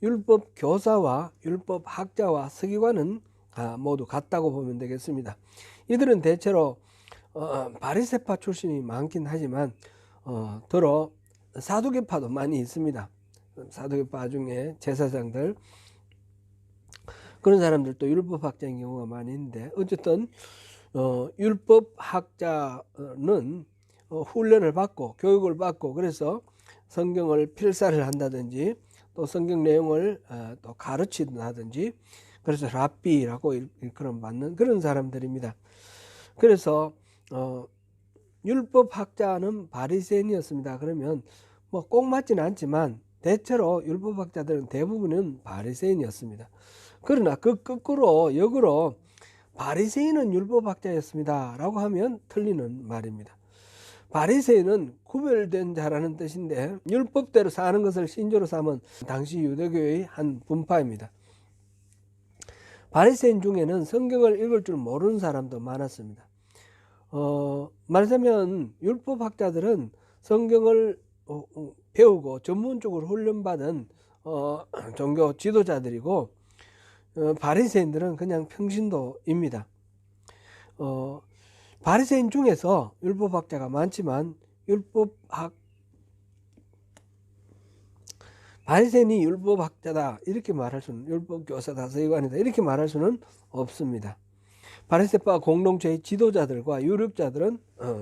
율법 교사와 율법 학자와 서기관은 모두 같다고 보면 되겠습니다. 이들은 대체로 바리새파 출신이 많긴 하지만 더러 사두개파도 많이 있습니다. 사두개파 중에 제사장들, 그런 사람들도 율법학자인 경우가 많이 있는데, 어쨌든 율법학자는 훈련을 받고 교육을 받고, 그래서 성경을 필사를 한다든지 또 성경 내용을 또 가르친다든지, 그래서 랍비라고 일컬음 받는 그런 사람들입니다. 그래서 율법학자는 바리새인이었습니다. 그러면 뭐 꼭 맞지는 않지만 대체로 율법학자들은 대부분은 바리새인이었습니다. 그러나 그 거꾸로 역으로 바리새인은 율법학자였습니다 라고 하면 틀리는 말입니다. 바리새인은 구별된 자라는 뜻인데, 율법대로 사는 것을 신조로 삼은 당시 유대교의 한 분파입니다. 바리새인 중에는 성경을 읽을 줄 모르는 사람도 많았습니다. 말하자면 율법학자들은 성경을 배우고 전문적으로 훈련받은 종교 지도자들이고, 바리새인들은 그냥 평신도입니다. 바리새인 중에서 율법학자가 많지만 바리새인이 율법학자다 이렇게 말할 수는, 율법교사다, 서기관이다 이렇게 말할 수는 없습니다. 바리새파 공동체의 지도자들과 유력자들은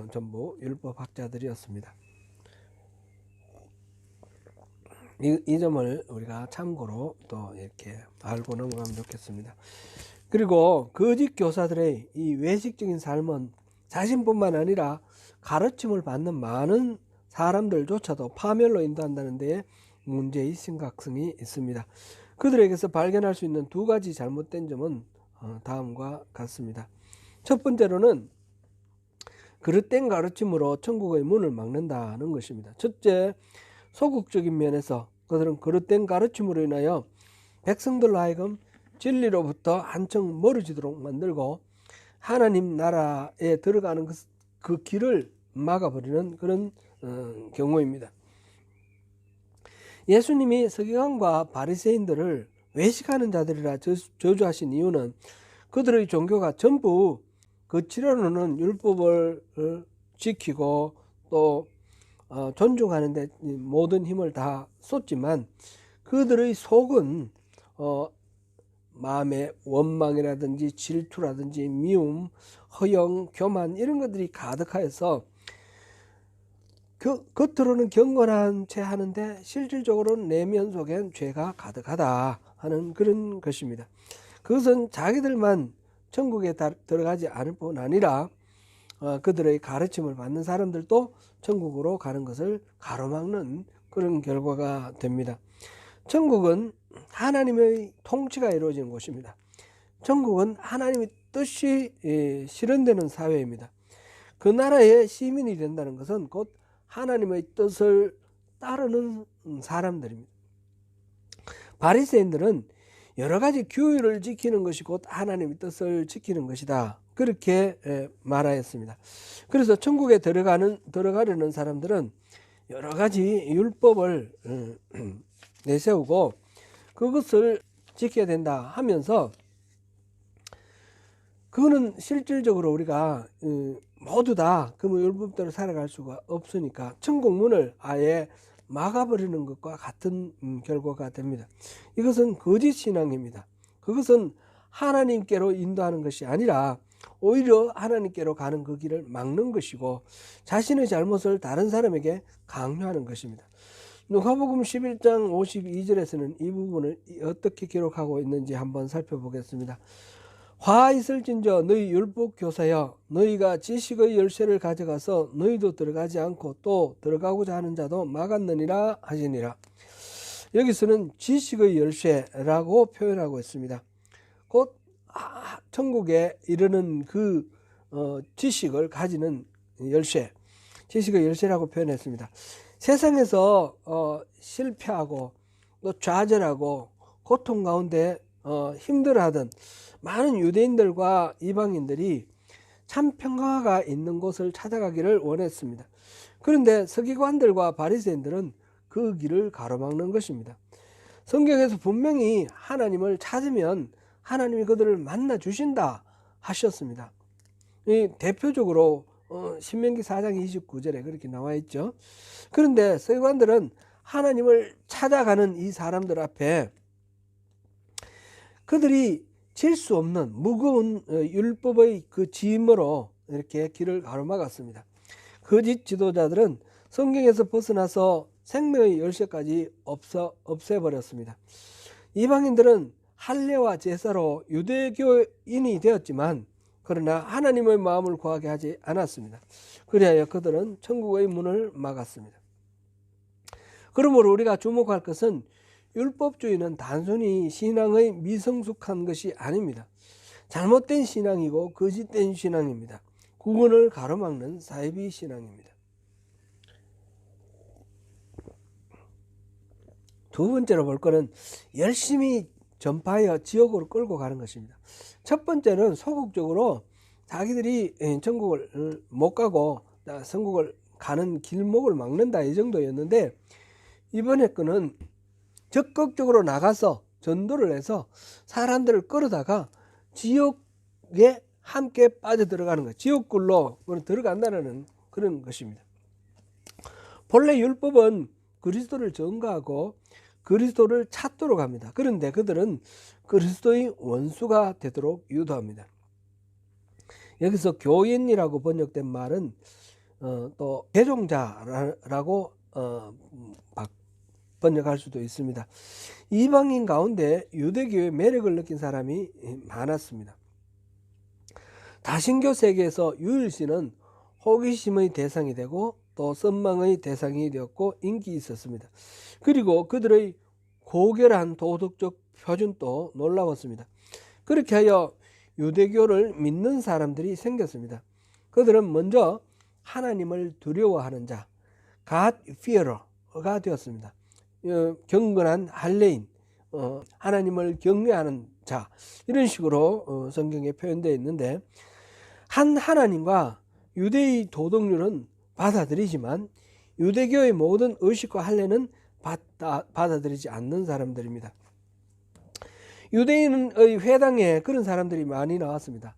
전부 율법학자들이었습니다. 이 점을 우리가 참고로 또 이렇게 알고 넘어가면 좋겠습니다. 그리고 거짓 교사들의 이 외식적인 삶은 자신뿐만 아니라 가르침을 받는 많은 사람들조차도 파멸로 인도한다는 데에 문제의 심각성이 있습니다. 그들에게서 발견할 수 있는 두 가지 잘못된 점은 다음과 같습니다. 첫 번째로는 그릇된 가르침으로 천국의 문을 막는다는 것입니다. 첫째, 소극적인 면에서 그들은 그릇된 가르침으로 인하여 백성들로 하여금 진리로부터 한층 멀어지도록 만들고 하나님 나라에 들어가는 그 길을 막아버리는 그런 경우입니다. 예수님이 서기관과 바리새인들을 외식하는 자들이라 저주하신 이유는 그들의 종교가 전부 거칠어놓는 율법을 지키고 또 존중하는 데 모든 힘을 다 쏟지만 그들의 속은 마음의 원망이라든지 질투라든지 미움, 허영, 교만 이런 것들이 가득하여서 겉으로는 경건한 채 하는데 실질적으로는 내면 속엔 죄가 가득하다 하는 그런 것입니다. 그것은 자기들만 천국에 들어가지 않을 뿐 아니라 그들의 가르침을 받는 사람들도 천국으로 가는 것을 가로막는 그런 결과가 됩니다. 천국은 하나님의 통치가 이루어지는 곳입니다. 천국은 하나님의 뜻이 실현되는 사회입니다. 그 나라의 시민이 된다는 것은 곧 하나님의 뜻을 따르는 사람들입니다. 바리새인들은 여러 가지 규율을 지키는 것이 곧 하나님의 뜻을 지키는 것이다, 그렇게 말하였습니다. 그래서 천국에 들어가려는 사람들은 여러 가지 율법을 내세우고 그것을 지켜야 된다 하면서, 그거는 실질적으로 우리가 모두 다 그 율법대로 살아갈 수가 없으니까 천국 문을 아예 막아버리는 것과 같은 결과가 됩니다. 이것은 거짓 신앙입니다. 그것은 하나님께로 인도하는 것이 아니라 오히려 하나님께로 가는 그 길을 막는 것이고 자신의 잘못을 다른 사람에게 강요하는 것입니다. 누가복음 11장 52절에서는 이 부분을 어떻게 기록하고 있는지 한번 살펴보겠습니다. 화 있을진저 너희 율법교사여, 너희가 지식의 열쇠를 가져가서 너희도 들어가지 않고 또 들어가고자 하는 자도 막았느니라 하시니라. 여기서는 지식의 열쇠라고 표현하고 있습니다. 곧 천국에 이르는 그 지식을 가지는 열쇠, 지식의 열쇠라고 표현했습니다. 세상에서 실패하고 또 좌절하고 고통 가운데 힘들어하던 많은 유대인들과 이방인들이 참 평화가 있는 곳을 찾아가기를 원했습니다. 그런데 서기관들과 바리새인들은 그 길을 가로막는 것입니다. 성경에서 분명히 하나님을 찾으면 하나님이 그들을 만나 주신다 하셨습니다. 이 대표적으로 신명기 4장 29절에 그렇게 나와 있죠. 그런데 서기관들은 하나님을 찾아가는 이 사람들 앞에 그들이 질 수 없는 무거운 율법의 그 짐으로 이렇게 길을 가로막았습니다. 거짓 지도자들은 성경에서 벗어나서 생명의 열쇠까지 없애버렸습니다. 이방인들은 할례와 제사로 유대교인이 되었지만 그러나 하나님의 마음을 구하게 하지 않았습니다. 그리하여 그들은 천국의 문을 막았습니다. 그러므로 우리가 주목할 것은 율법주의는 단순히 신앙의 미성숙한 것이 아닙니다. 잘못된 신앙이고 거짓된 신앙입니다. 구원을 가로막는 사이비 신앙입니다. 두 번째로 볼 것은 열심히 전파하여 지옥으로 끌고 가는 것입니다. 첫 번째는 소극적으로 자기들이 천국을 못 가고 천국을 가는 길목을 막는다, 이 정도였는데, 이번에 거는 적극적으로 나가서 전도를 해서 사람들을 끌어다가 지옥에 함께 빠져들어가는 것, 지옥굴로 들어간다는 그런 것입니다. 본래 율법은 그리스도를 전가하고 그리스도를 찾도록 합니다. 그런데 그들은 그리스도의 원수가 되도록 유도합니다. 여기서 교인이라고 번역된 말은 또 개종자라고 번역할 수도 있습니다. 이방인 가운데 유대교의 매력을 느낀 사람이 많았습니다. 다신교 세계에서 유일신은 호기심의 대상이 되고 또 선망의 대상이 되었고 인기 있었습니다. 그리고 그들의 고결한 도덕적 표준도 놀라웠습니다. 그렇게 하여 유대교를 믿는 사람들이 생겼습니다. 그들은 먼저 하나님을 두려워하는 자, God fearer가 되었습니다. 경건한 할례인, 하나님을 경외하는 자, 이런 식으로 성경에 표현되어 있는데, 한 하나님과 유대의 도덕률은 받아들이지만 유대교의 모든 의식과 할례는 받아들이지 않는 사람들입니다. 유대인의 회당에 그런 사람들이 많이 나왔습니다.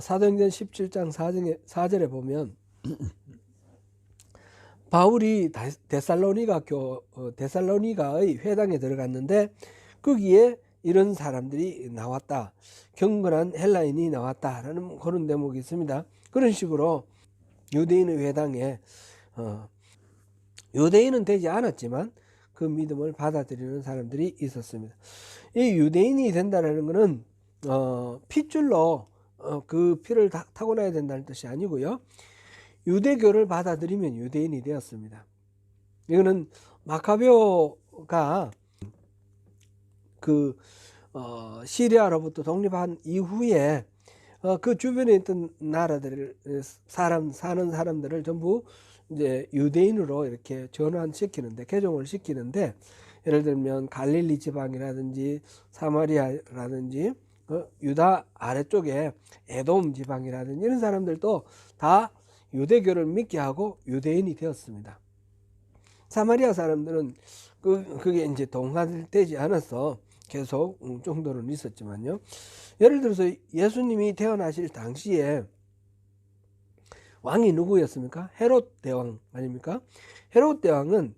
사도행전 17장 4절에 보면 바울이 데살로니가의 회당에 들어갔는데 거기에 이런 사람들이 나왔다, 경건한 헬라인이 나왔다라는 그런 대목이 있습니다. 그런 식으로 유대인의 회당에 유대인은 되지 않았지만 그 믿음을 받아들이는 사람들이 있었습니다. 이 유대인이 된다는 것은 핏줄로 그 피를 타고나야 된다는 뜻이 아니고요, 유대교를 받아들이면 유대인이 되었습니다. 이거는 마카베오가 시리아로부터 독립한 이후에 그 주변에 있던 나라들 사는 사람들을 전부 이제 유대인으로 이렇게 전환시키는데, 개종을 시키는데, 예를 들면 갈릴리 지방이라든지 사마리아라든지 유다 아래쪽에 에돔 지방이라든지 이런 사람들도 다 유대교를 믿게 하고 유대인이 되었습니다. 사마리아 사람들은 그게 이제 동화되지 않아서 계속 정도는 있었지만요. 예를 들어서 예수님이 태어나실 당시에 왕이 누구였습니까? 헤롯 대왕 아닙니까? 헤롯 대왕은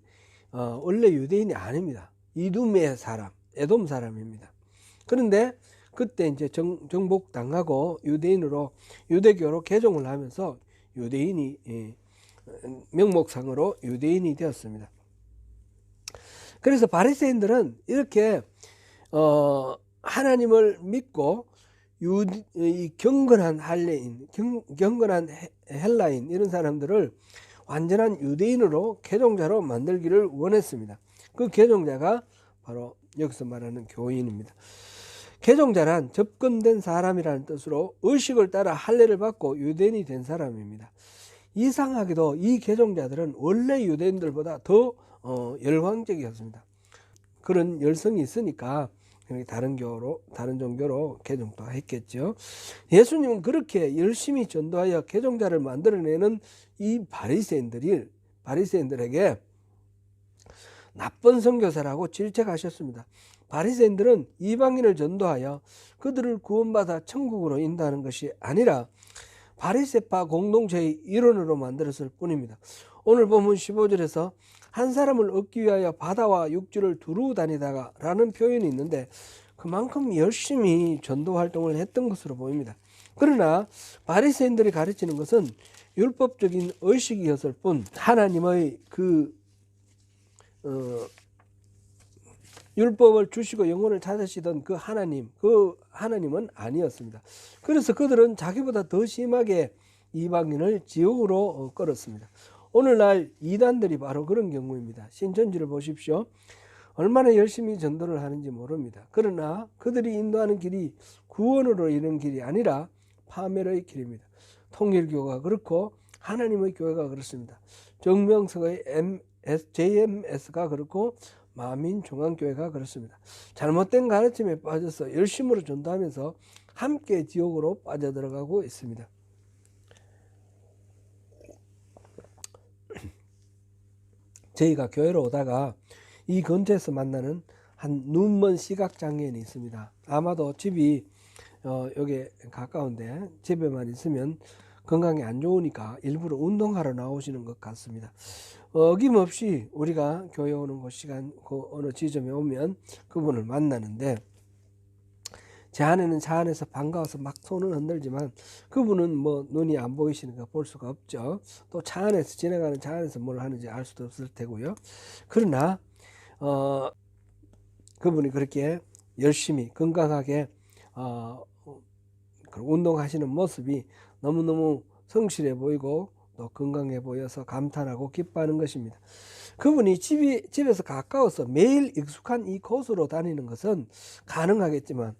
원래 유대인이 아닙니다. 이두메 사람, 에돔 사람입니다. 그런데 그때 이제 정복당하고 유대교로 개종을 하면서 유대인이 명목상으로 유대인이 되었습니다. 그래서 바리새인들은 이렇게 하나님을 믿고 이 경건한 할례인, 경건한 헬라인 이런 사람들을 완전한 유대인으로 개종자로 만들기를 원했습니다. 그 개종자가 바로 여기서 말하는 교인입니다. 개종자란 접근된 사람이라는 뜻으로 의식을 따라 할례를 받고 유대인이 된 사람입니다. 이상하게도 이 개종자들은 원래 유대인들보다 더 열광적이었습니다. 그런 열성이 있으니까 다른 종교로 개종도 했겠죠. 예수님은 그렇게 열심히 전도하여 개종자를 만들어내는 이 바리새인들에게 나쁜 선교사라고 질책하셨습니다. 바리새인들은 이방인을 전도하여 그들을 구원받아 천국으로 인도하는 것이 아니라 바리새파 공동체의 일원으로 만들었을 뿐입니다. 오늘 본문 15절에서 한 사람을 얻기 위하여 바다와 육지를 두루 다니다가 라는 표현이 있는데 그만큼 열심히 전도 활동을 했던 것으로 보입니다. 그러나 바리새인들이 가르치는 것은 율법적인 의식이었을 뿐 하나님의 율법을 주시고 영혼을 찾으시던 그 하나님은 아니었습니다. 그래서 그들은 자기보다 더 심하게 이방인을 지옥으로 끌었습니다. 오늘날 이단들이 바로 그런 경우입니다. 신천지를 보십시오. 얼마나 열심히 전도를 하는지 모릅니다. 그러나 그들이 인도하는 길이 구원으로 이르는 길이 아니라 파멸의 길입니다. 통일교가 그렇고 하나님의 교회가 그렇습니다. 정명석의 JMS가 그렇고 만민중앙교회가 그렇습니다. 잘못된 가르침에 빠져서 열심으로 전도하면서 함께 지옥으로 빠져들어가고 있습니다. 저희가 교회로 오다가 이 근처에서 만나는 한 눈먼 시각장애인이 있습니다. 아마도 집이 여기 가까운데 집에만 있으면 건강이 안 좋으니까 일부러 운동하러 나오시는 것 같습니다. 어김없이 우리가 교회 오는 그 시간, 그 어느 지점에 오면 그분을 만나는데, 제 아내는 차 안에서 반가워서 막 손을 흔들지만 그분은 뭐 눈이 안 보이시니까 볼 수가 없죠. 또 차 안에서 지나가는 차 안에서 뭘 하는지 알 수도 없을 테고요. 그러나 그분이 그렇게 열심히 건강하게 운동하시는 모습이 너무너무 성실해 보이고 또 건강해 보여서 감탄하고 기뻐하는 것입니다. 그분이 집에서 가까워서 매일 익숙한 이 곳으로 다니는 것은 가능하겠지만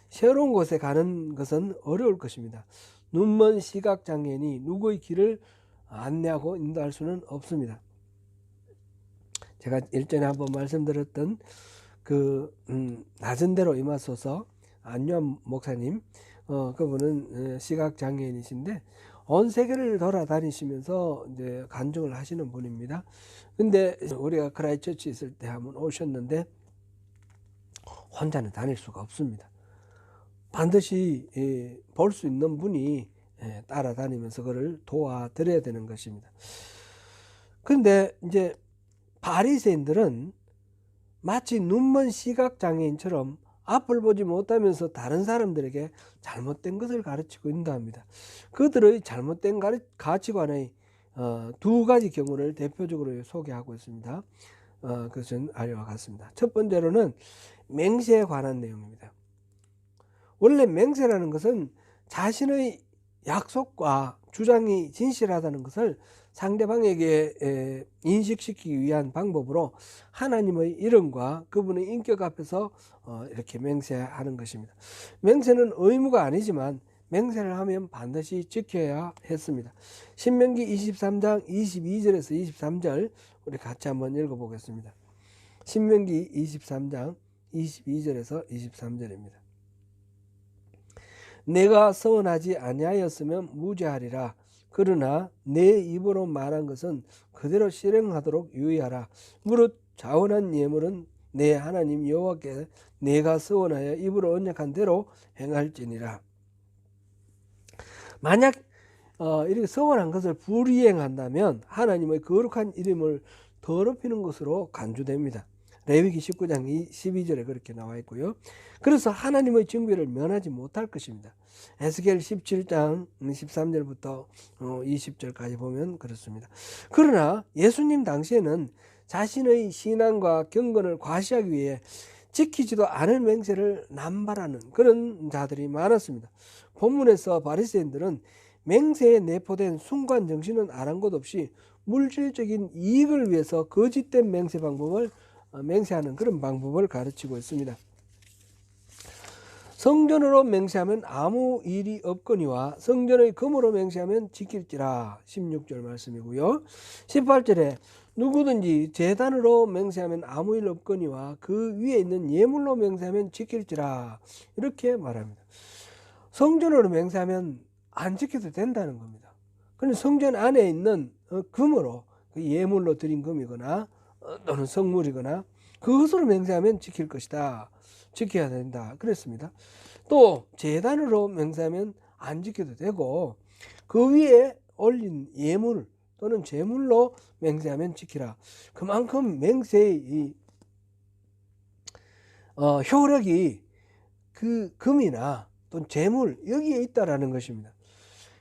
새로운 곳에 가는 것은 어려울 것입니다. 눈먼 시각장애인이 누구의 길을 안내하고 인도할 수는 없습니다. 제가 일전에 한번 말씀드렸던 낮은 데로 임하소서 안유한 목사님, 그분은 시각장애인이신데 온 세계를 돌아다니시면서 이제 간증을 하시는 분입니다. 근데 우리가 크라이처치 있을 때 한번 오셨는데 혼자는 다닐 수가 없습니다. 반드시 볼 수 있는 분이 따라다니면서 그를 도와드려야 되는 것입니다. 근데 이제 바리새인들은 마치 눈먼 시각장애인처럼 앞을 보지 못하면서 다른 사람들에게 잘못된 것을 가르치고 인도합니다. 그들의 잘못된 가치관의 두 가지 경우를 대표적으로 소개하고 있습니다. 그것은 아래와 같습니다. 첫 번째로는 맹세에 관한 내용입니다. 원래 맹세라는 것은 자신의 약속과 주장이 진실하다는 것을 상대방에게 인식시키기 위한 방법으로 하나님의 이름과 그분의 인격 앞에서 이렇게 맹세하는 것입니다. 맹세는 의무가 아니지만 맹세를 하면 반드시 지켜야 했습니다. 신명기 23장 22절에서 23절 우리 같이 한번 읽어보겠습니다. 신명기 23장 22절에서 23절입니다. 내가 서원하지 아니하였으면 무죄하리라. 그러나 내 입으로 말한 것은 그대로 실행하도록 유의하라. 무릇 자원한 예물은 내 하나님 여호와께 내가 서원하여 입으로 언약한 대로 행할지니라. 만약 이렇게 서원한 것을 불이행한다면 하나님의 거룩한 이름을 더럽히는 것으로 간주됩니다. 레위기 19장 12절에 그렇게 나와 있고요. 그래서 하나님의 징계를 면하지 못할 것입니다. 에스겔 17장 13절부터 20절까지 보면 그렇습니다. 그러나 예수님 당시에는 자신의 신앙과 경건을 과시하기 위해 지키지도 않을 맹세를 남발하는 그런 자들이 많았습니다. 본문에서 바리새인들은 맹세에 내포된 순간 정신은 아랑곳 없이 물질적인 이익을 위해서 거짓된 맹세 방법을 맹세하는 그런 방법을 가르치고 있습니다. 성전으로 맹세하면 아무 일이 없거니와 성전의 금으로 맹세하면 지킬지라. 16절 말씀이고요. 18절에 누구든지 제단으로 맹세하면 아무 일 없거니와 그 위에 있는 예물로 맹세하면 지킬지라. 이렇게 말합니다. 성전으로 맹세하면 안 지켜도 된다는 겁니다. 그런데 성전 안에 있는 금으로, 그 예물로 드린 금이거나 또는 성물이거나 그것으로 맹세하면 지킬 것이다. 지켜야 된다. 그랬습니다. 또 제단으로 맹세하면 안 지켜도 되고 그 위에 올린 예물 또는 제물로 맹세하면 지키라. 그만큼 맹세의 효력이 그 금이나 또 제물 여기에 있다라는 것입니다.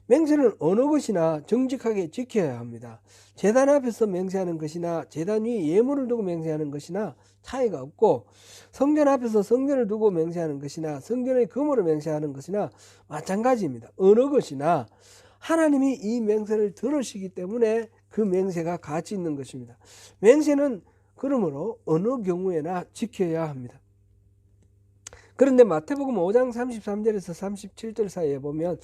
맹세는 어느 것이나 정직하게 지켜야 합니다. 제단 앞에서 맹세하는 것이나 제단 위에 예물을 두고 맹세하는 것이나 차이가 없고 성전 앞에서 성전을 두고 맹세하는 것이나 성전의 금으로 맹세하는 것이나 마찬가지입니다. 어느 것이나 하나님이 이 맹세를 들으시기 때문에 그 맹세가 가치 있는 것입니다. 맹세는 그러므로 어느 경우에나 지켜야 합니다. 그런데 마태복음 5장 33절에서 37절 사이에 보면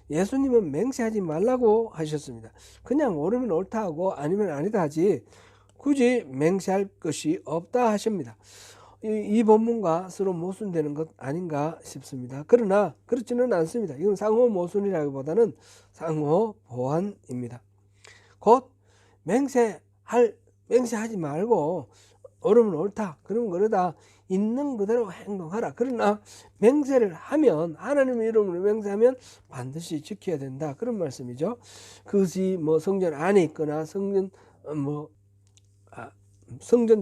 예수님은 맹세하지 말라고 하셨습니다. 그냥 옳으면 옳다 하고 아니면 아니다 하지 굳이 맹세할 것이 없다 하십니다. 이 본문과 서로 모순되는 것 아닌가 싶습니다. 그러나 그렇지는 않습니다. 이건 상호 모순이라기보다는 상호 보완입니다. 곧 맹세하지 말고 옳으면 옳다, 그러면 그러다, 있는 그대로 행동하라. 그러나 맹세를 하면, 하나님의 이름으로 맹세하면 반드시 지켜야 된다, 그런 말씀이죠. 그것이 뭐 성전 안에 있거나 성전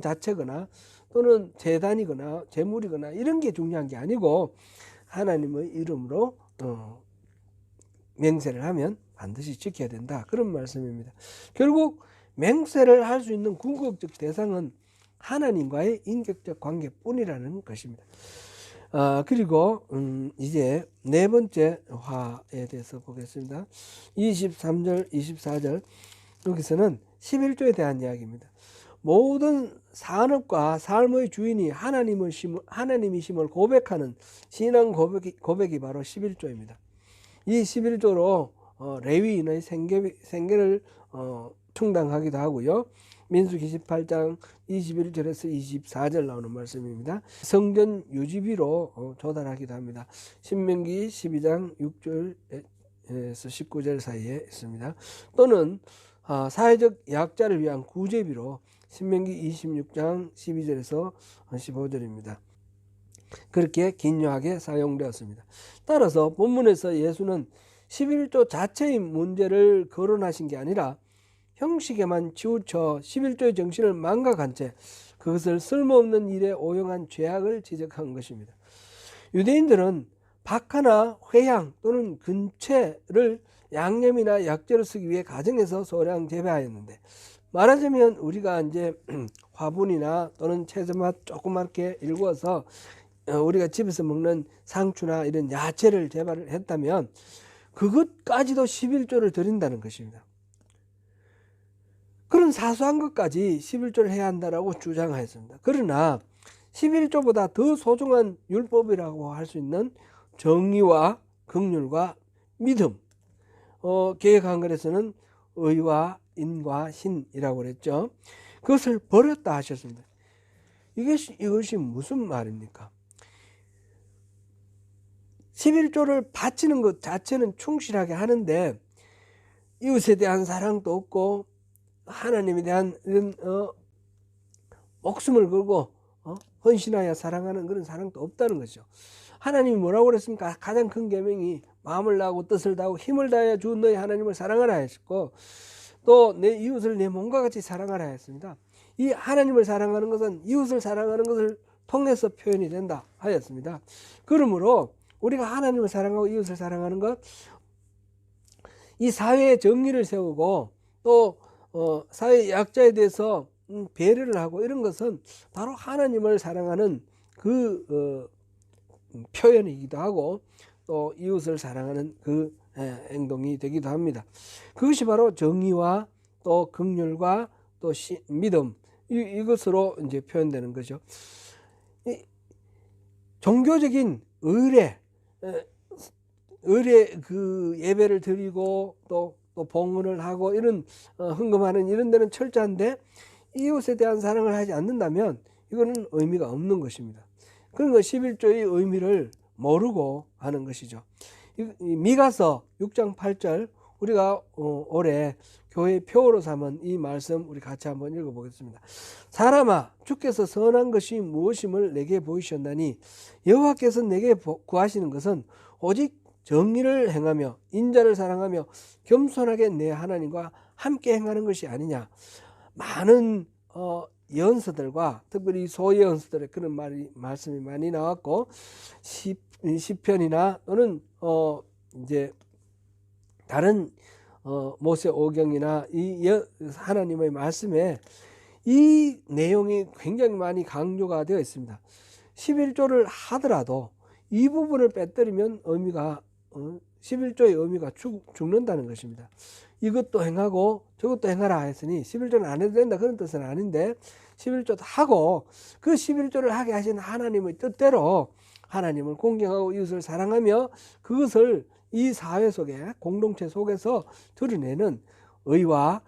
자체거나 또는 제단이거나 제물이거나 이런 게 중요한 게 아니고, 하나님의 이름으로 맹세를 하면 반드시 지켜야 된다, 그런 말씀입니다. 결국 맹세를 할 수 있는 궁극적 대상은 하나님과의 인격적 관계뿐이라는 것입니다. 그리고 이제 네 번째 화에 대해서 보겠습니다. 23절, 24절 여기서는 11조에 대한 이야기입니다. 모든 산업과 삶의 주인이 하나님이심을 고백하는 신앙 고백이 바로 11조입니다. 이 11조로 레위인의 생계를 충당하기도 하고요. 민수기 18장 21절에서 24절 나오는 말씀입니다. 성전 유지비로 조달하기도 합니다. 신명기 12장 6절에서 19절 사이에 있습니다. 또는 사회적 약자를 위한 구제비로 신명기 26장 12절에서 15절입니다. 그렇게 긴요하게 사용되었습니다. 따라서 본문에서 예수는 11조 자체의 문제를 거론하신 게 아니라 형식에만 치우쳐 11조의 정신을 망각한 채 그것을 쓸모없는 일에 오용한 죄악을 지적한 것입니다. 유대인들은 박하나 회양 또는 근채를 양념이나 약재로 쓰기 위해 가정에서 소량 재배하였는데, 말하자면 우리가 이제 화분이나 또는 채소맛 조그맣게 일구어서 우리가 집에서 먹는 상추나 이런 야채를 재배를 했다면 그것까지도 11조를 드린다는 것입니다. 그런 사소한 것까지 11조를 해야 한다라고 주장하였습니다. 그러나 11조보다 더 소중한 율법이라고 할 수 있는 정의와 긍휼과 믿음, 개역 한글에서는 의와 인과 신이라고 그랬죠. 그것을 버렸다 하셨습니다. 이것이 무슨 말입니까? 11조를 바치는 것 자체는 충실하게 하는데 이웃에 대한 사랑도 없고 하나님에 대한 이런 목숨을 걸고 헌신하여 사랑하는 그런 사랑도 없다는 거죠. 하나님이 뭐라고 그랬습니까? 가장 큰 계명이 마음을 다하고 뜻을 다하고 힘을 다하여 주 너희 하나님을 사랑하라 했고, 또 내 이웃을 내 몸과 같이 사랑하라 했습니다. 이 하나님을 사랑하는 것은 이웃을 사랑하는 것을 통해서 표현이 된다 하였습니다. 그러므로 우리가 하나님을 사랑하고 이웃을 사랑하는 것, 이 사회의 정의를 세우고 또 사회 약자에 대해서 배려를 하고 이런 것은 바로 하나님을 사랑하는 그 표현이기도 하고 또 이웃을 사랑하는 그 행동이 되기도 합니다. 그것이 바로 정의와 또 긍휼과 또 믿음, 이것으로 이제 표현되는 거죠. 종교적인 의례 그 예배를 드리고 또 봉헌을 하고 이런 헌금하는 이런 데는 철저한데 이웃에 대한 사랑을 하지 않는다면 이거는 의미가 없는 것입니다. 그러니까 11조의 의미를 모르고 하는 것이죠. 미가서 6장 8절 우리가 올해 교회의 표어로 삼은 이 말씀 우리 같이 한번 읽어보겠습니다. 사람아, 주께서 선한 것이 무엇임을 내게 보이셨나니 여호와께서 내게 구하시는 것은 오직 정의를 행하며 인자를 사랑하며 겸손하게 내 하나님과 함께 행하는 것이 아니냐. 많은 예언서들과 특별히 소예언서들의 그런 말씀이 많이 나왔고, 시편이나 또는 이제 다른 모세오경이나 이 하나님의 말씀에 이 내용이 굉장히 많이 강조가 되어 있습니다. 11조를 하더라도 이 부분을 빼뜨리면 의미가 11조의 의미가 죽는다는 것입니다. 이것도 행하고 저것도 행하라 했으니 11조는 안 해도 된다 그런 뜻은 아닌데 11조도 하고 그 11조를 하게 하신 하나님의 뜻대로 하나님을 공경하고 이웃을 사랑하며 그것을 이 사회 속에 공동체 속에서 드러내는 의와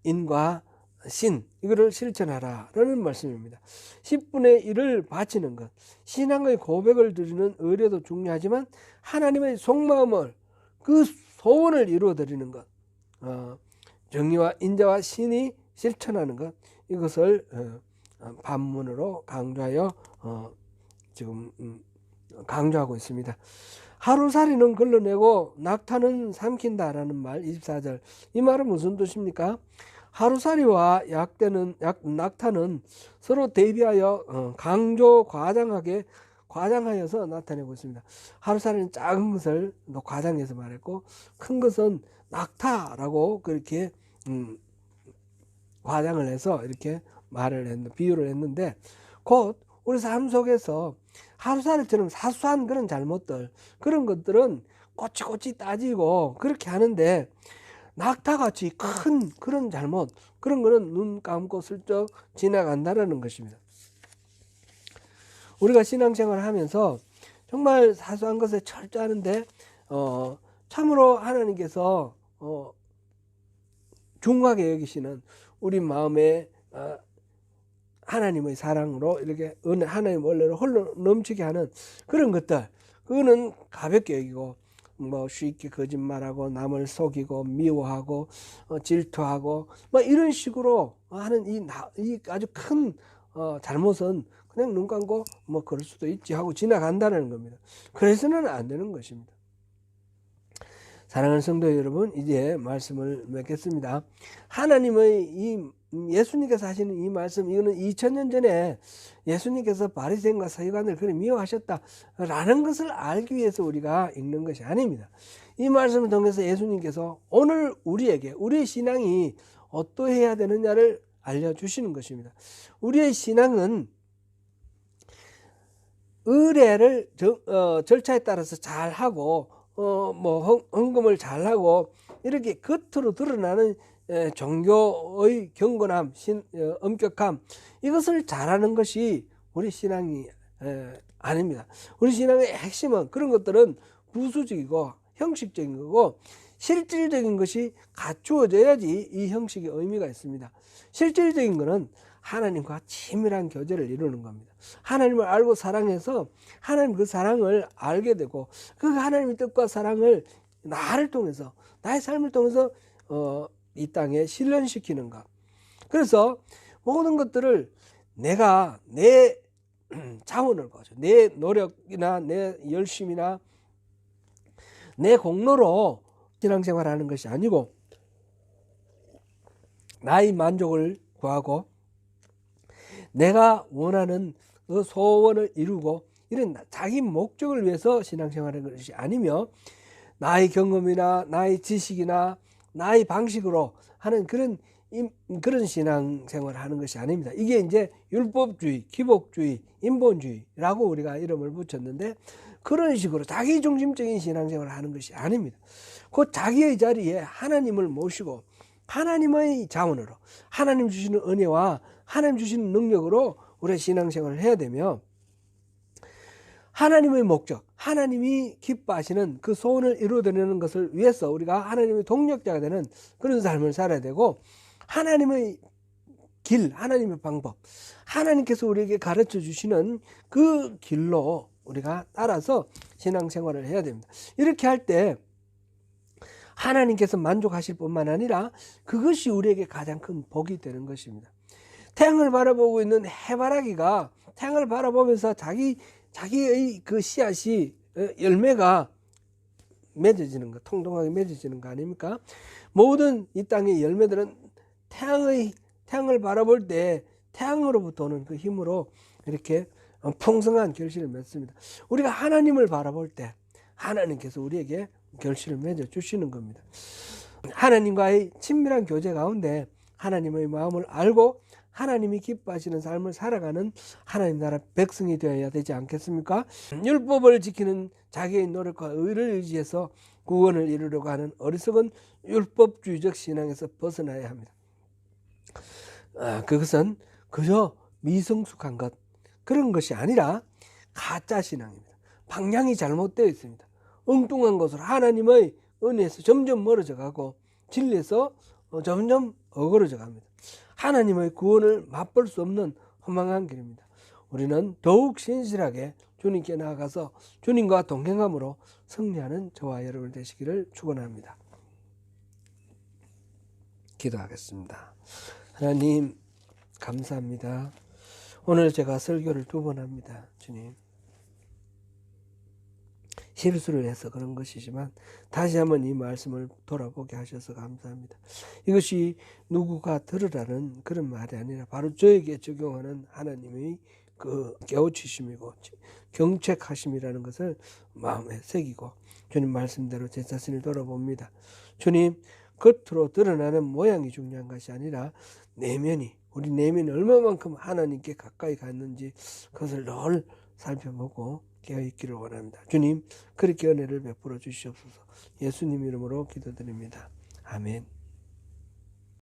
인과 신, 이거를 실천하라라는 말씀입니다. 10분의 1을 바치는 것, 신앙의 고백을 드리는 의례도 중요하지만 하나님의 속마음을, 그 소원을 이루어 드리는 것, 정의와 인자와 신이 실천하는 것, 이것을 반문으로 강조하여 지금 강조하고 있습니다. 하루살이는 걸러내고 낙타는 삼킨다라는 말, 24절. 이 말은 무슨 뜻입니까? 하루살이와 낙타는 서로 대비하여 강조 과장하여서 나타내고 있습니다. 하루살이는 작은 것을 과장해서 말했고, 큰 것은 낙타라고 그렇게 과장을 해서 이렇게 비유를 했는데, 곧 우리 삶 속에서 하루살이처럼 사소한 그런 잘못들, 그런 것들은 꼬치꼬치 따지고 그렇게 하는데, 낙타같이 큰 그런 잘못, 그런 거는 눈 감고 슬쩍 지나간다라는 것입니다. 우리가 신앙생활을 하면서 정말 사소한 것에 철저하는데 참으로 하나님께서 중하게 여기시는 우리 마음에 하나님의 사랑으로 이렇게 하나님의 원래를 홀로 넘치게 하는 그런 것들, 그거는 가볍게 여기고, 쉽게 거짓말하고 남을 속이고 미워하고 질투하고 이런 식으로 하는 이 아주 큰 잘못은 그냥 눈 감고 그럴 수도 있지 하고 지나간다는 겁니다. 그래서는 안 되는 것입니다. 사랑하는 성도 여러분, 이제 말씀을 맺겠습니다. 하나님의 예수님께서 하시는 이 말씀, 이거는 2000년 전에 예수님께서 바리새인과 서기관을 그렇게 미워하셨다라는 것을 알기 위해서 우리가 읽는 것이 아닙니다. 이 말씀을 통해서 예수님께서 오늘 우리에게 우리의 신앙이 어떠해야 되느냐를 알려주시는 것입니다. 우리의 신앙은 의례를 절차에 따라서 잘하고 헌금을 잘하고 이렇게 겉으로 드러나는 종교의 경건함, 엄격함, 이것을 잘하는 것이 우리 신앙이 아닙니다. 우리 신앙의 핵심은 그런 것들은 부수적이고 형식적인 거고, 실질적인 것이 갖추어져야지 이 형식의 의미가 있습니다. 실질적인 것은 하나님과 친밀한 교제를 이루는 겁니다. 하나님을 알고 사랑해서 하나님 그 사랑을 알게 되고, 그 하나님의 뜻과 사랑을 나를 통해서, 나의 삶을 통해서 이 땅에 실현시키는 것. 그래서 모든 것들을 내가 내 자원을 거죠. 내 노력이나 내 열심이나 내 공로로 신앙생활하는 것이 아니고, 나의 만족을 구하고 내가 원하는 그 소원을 이루고 이런 자기 목적을 위해서 신앙생활하는 것이 아니며, 나의 경험이나 나의 지식이나 나의 방식으로 하는 그런 신앙생활을 하는 것이 아닙니다. 이게 이제 율법주의, 기복주의, 인본주의라고 우리가 이름을 붙였는데, 그런 식으로 자기중심적인 신앙생활을 하는 것이 아닙니다. 그 자기의 자리에 하나님을 모시고 하나님의 자원으로, 하나님 주시는 은혜와 하나님 주시는 능력으로 우리의 신앙생활을 해야 되며, 하나님의 목적, 하나님이 기뻐하시는 그 소원을 이루어내는 것을 위해서 우리가 하나님의 동력자가 되는 그런 삶을 살아야 되고, 하나님의 길, 하나님의 방법, 하나님께서 우리에게 가르쳐 주시는 그 길로 우리가 따라서 신앙생활을 해야 됩니다. 이렇게 할 때 하나님께서 만족하실 뿐만 아니라 그것이 우리에게 가장 큰 복이 되는 것입니다. 태양을 바라보고 있는 해바라기가 태양을 바라보면서 자기의 그 씨앗이, 열매가 맺어지는 거, 통통하게 맺어지는 거 아닙니까? 모든 이 땅의 열매들은 태양을 바라볼 때 태양으로부터 오는 그 힘으로 이렇게 풍성한 결실을 맺습니다. 우리가 하나님을 바라볼 때 하나님께서 우리에게 결실을 맺어 주시는 겁니다. 하나님과의 친밀한 교제 가운데 하나님의 마음을 알고 하나님이 기뻐하시는 삶을 살아가는 하나님 나라 백성이 되어야 되지 않겠습니까? 율법을 지키는 자기의 노력과 의를 의지해서 구원을 이루려고 하는 어리석은 율법주의적 신앙에서 벗어나야 합니다. 그것은 그저 미성숙한 것, 그런 것이 아니라 가짜 신앙입니다. 방향이 잘못되어 있습니다. 엉뚱한 것으로 하나님의 은혜에서 점점 멀어져 가고 진리에서 점점 어그러져 갑니다. 하나님의 구원을 맛볼 수 없는 허망한 길입니다. 우리는 더욱 신실하게 주님께 나아가서 주님과 동행함으로 승리하는 저와 여러분 되시기를 축원합니다. 기도하겠습니다. 하나님 감사합니다. 오늘 제가 설교를 2번 합니다. 주님, 실수를 해서 그런 것이지만 다시 한번 이 말씀을 돌아보게 하셔서 감사합니다. 이것이 누구가 들으라는 그런 말이 아니라 바로 저에게 적용하는 하나님의 그 깨우치심이고 경책하심이라는 것을 마음에 새기고 주님 말씀대로 제 자신을 돌아봅니다. 주님, 겉으로 드러나는 모양이 중요한 것이 아니라 내면이, 우리 내면이 얼마만큼 하나님께 가까이 갔는지 그것을 늘 살펴보고 깨어있기를 원합니다. 주님, 그렇게 은혜를 베풀어 주시옵소서. 예수님 이름으로 기도드립니다. 아멘.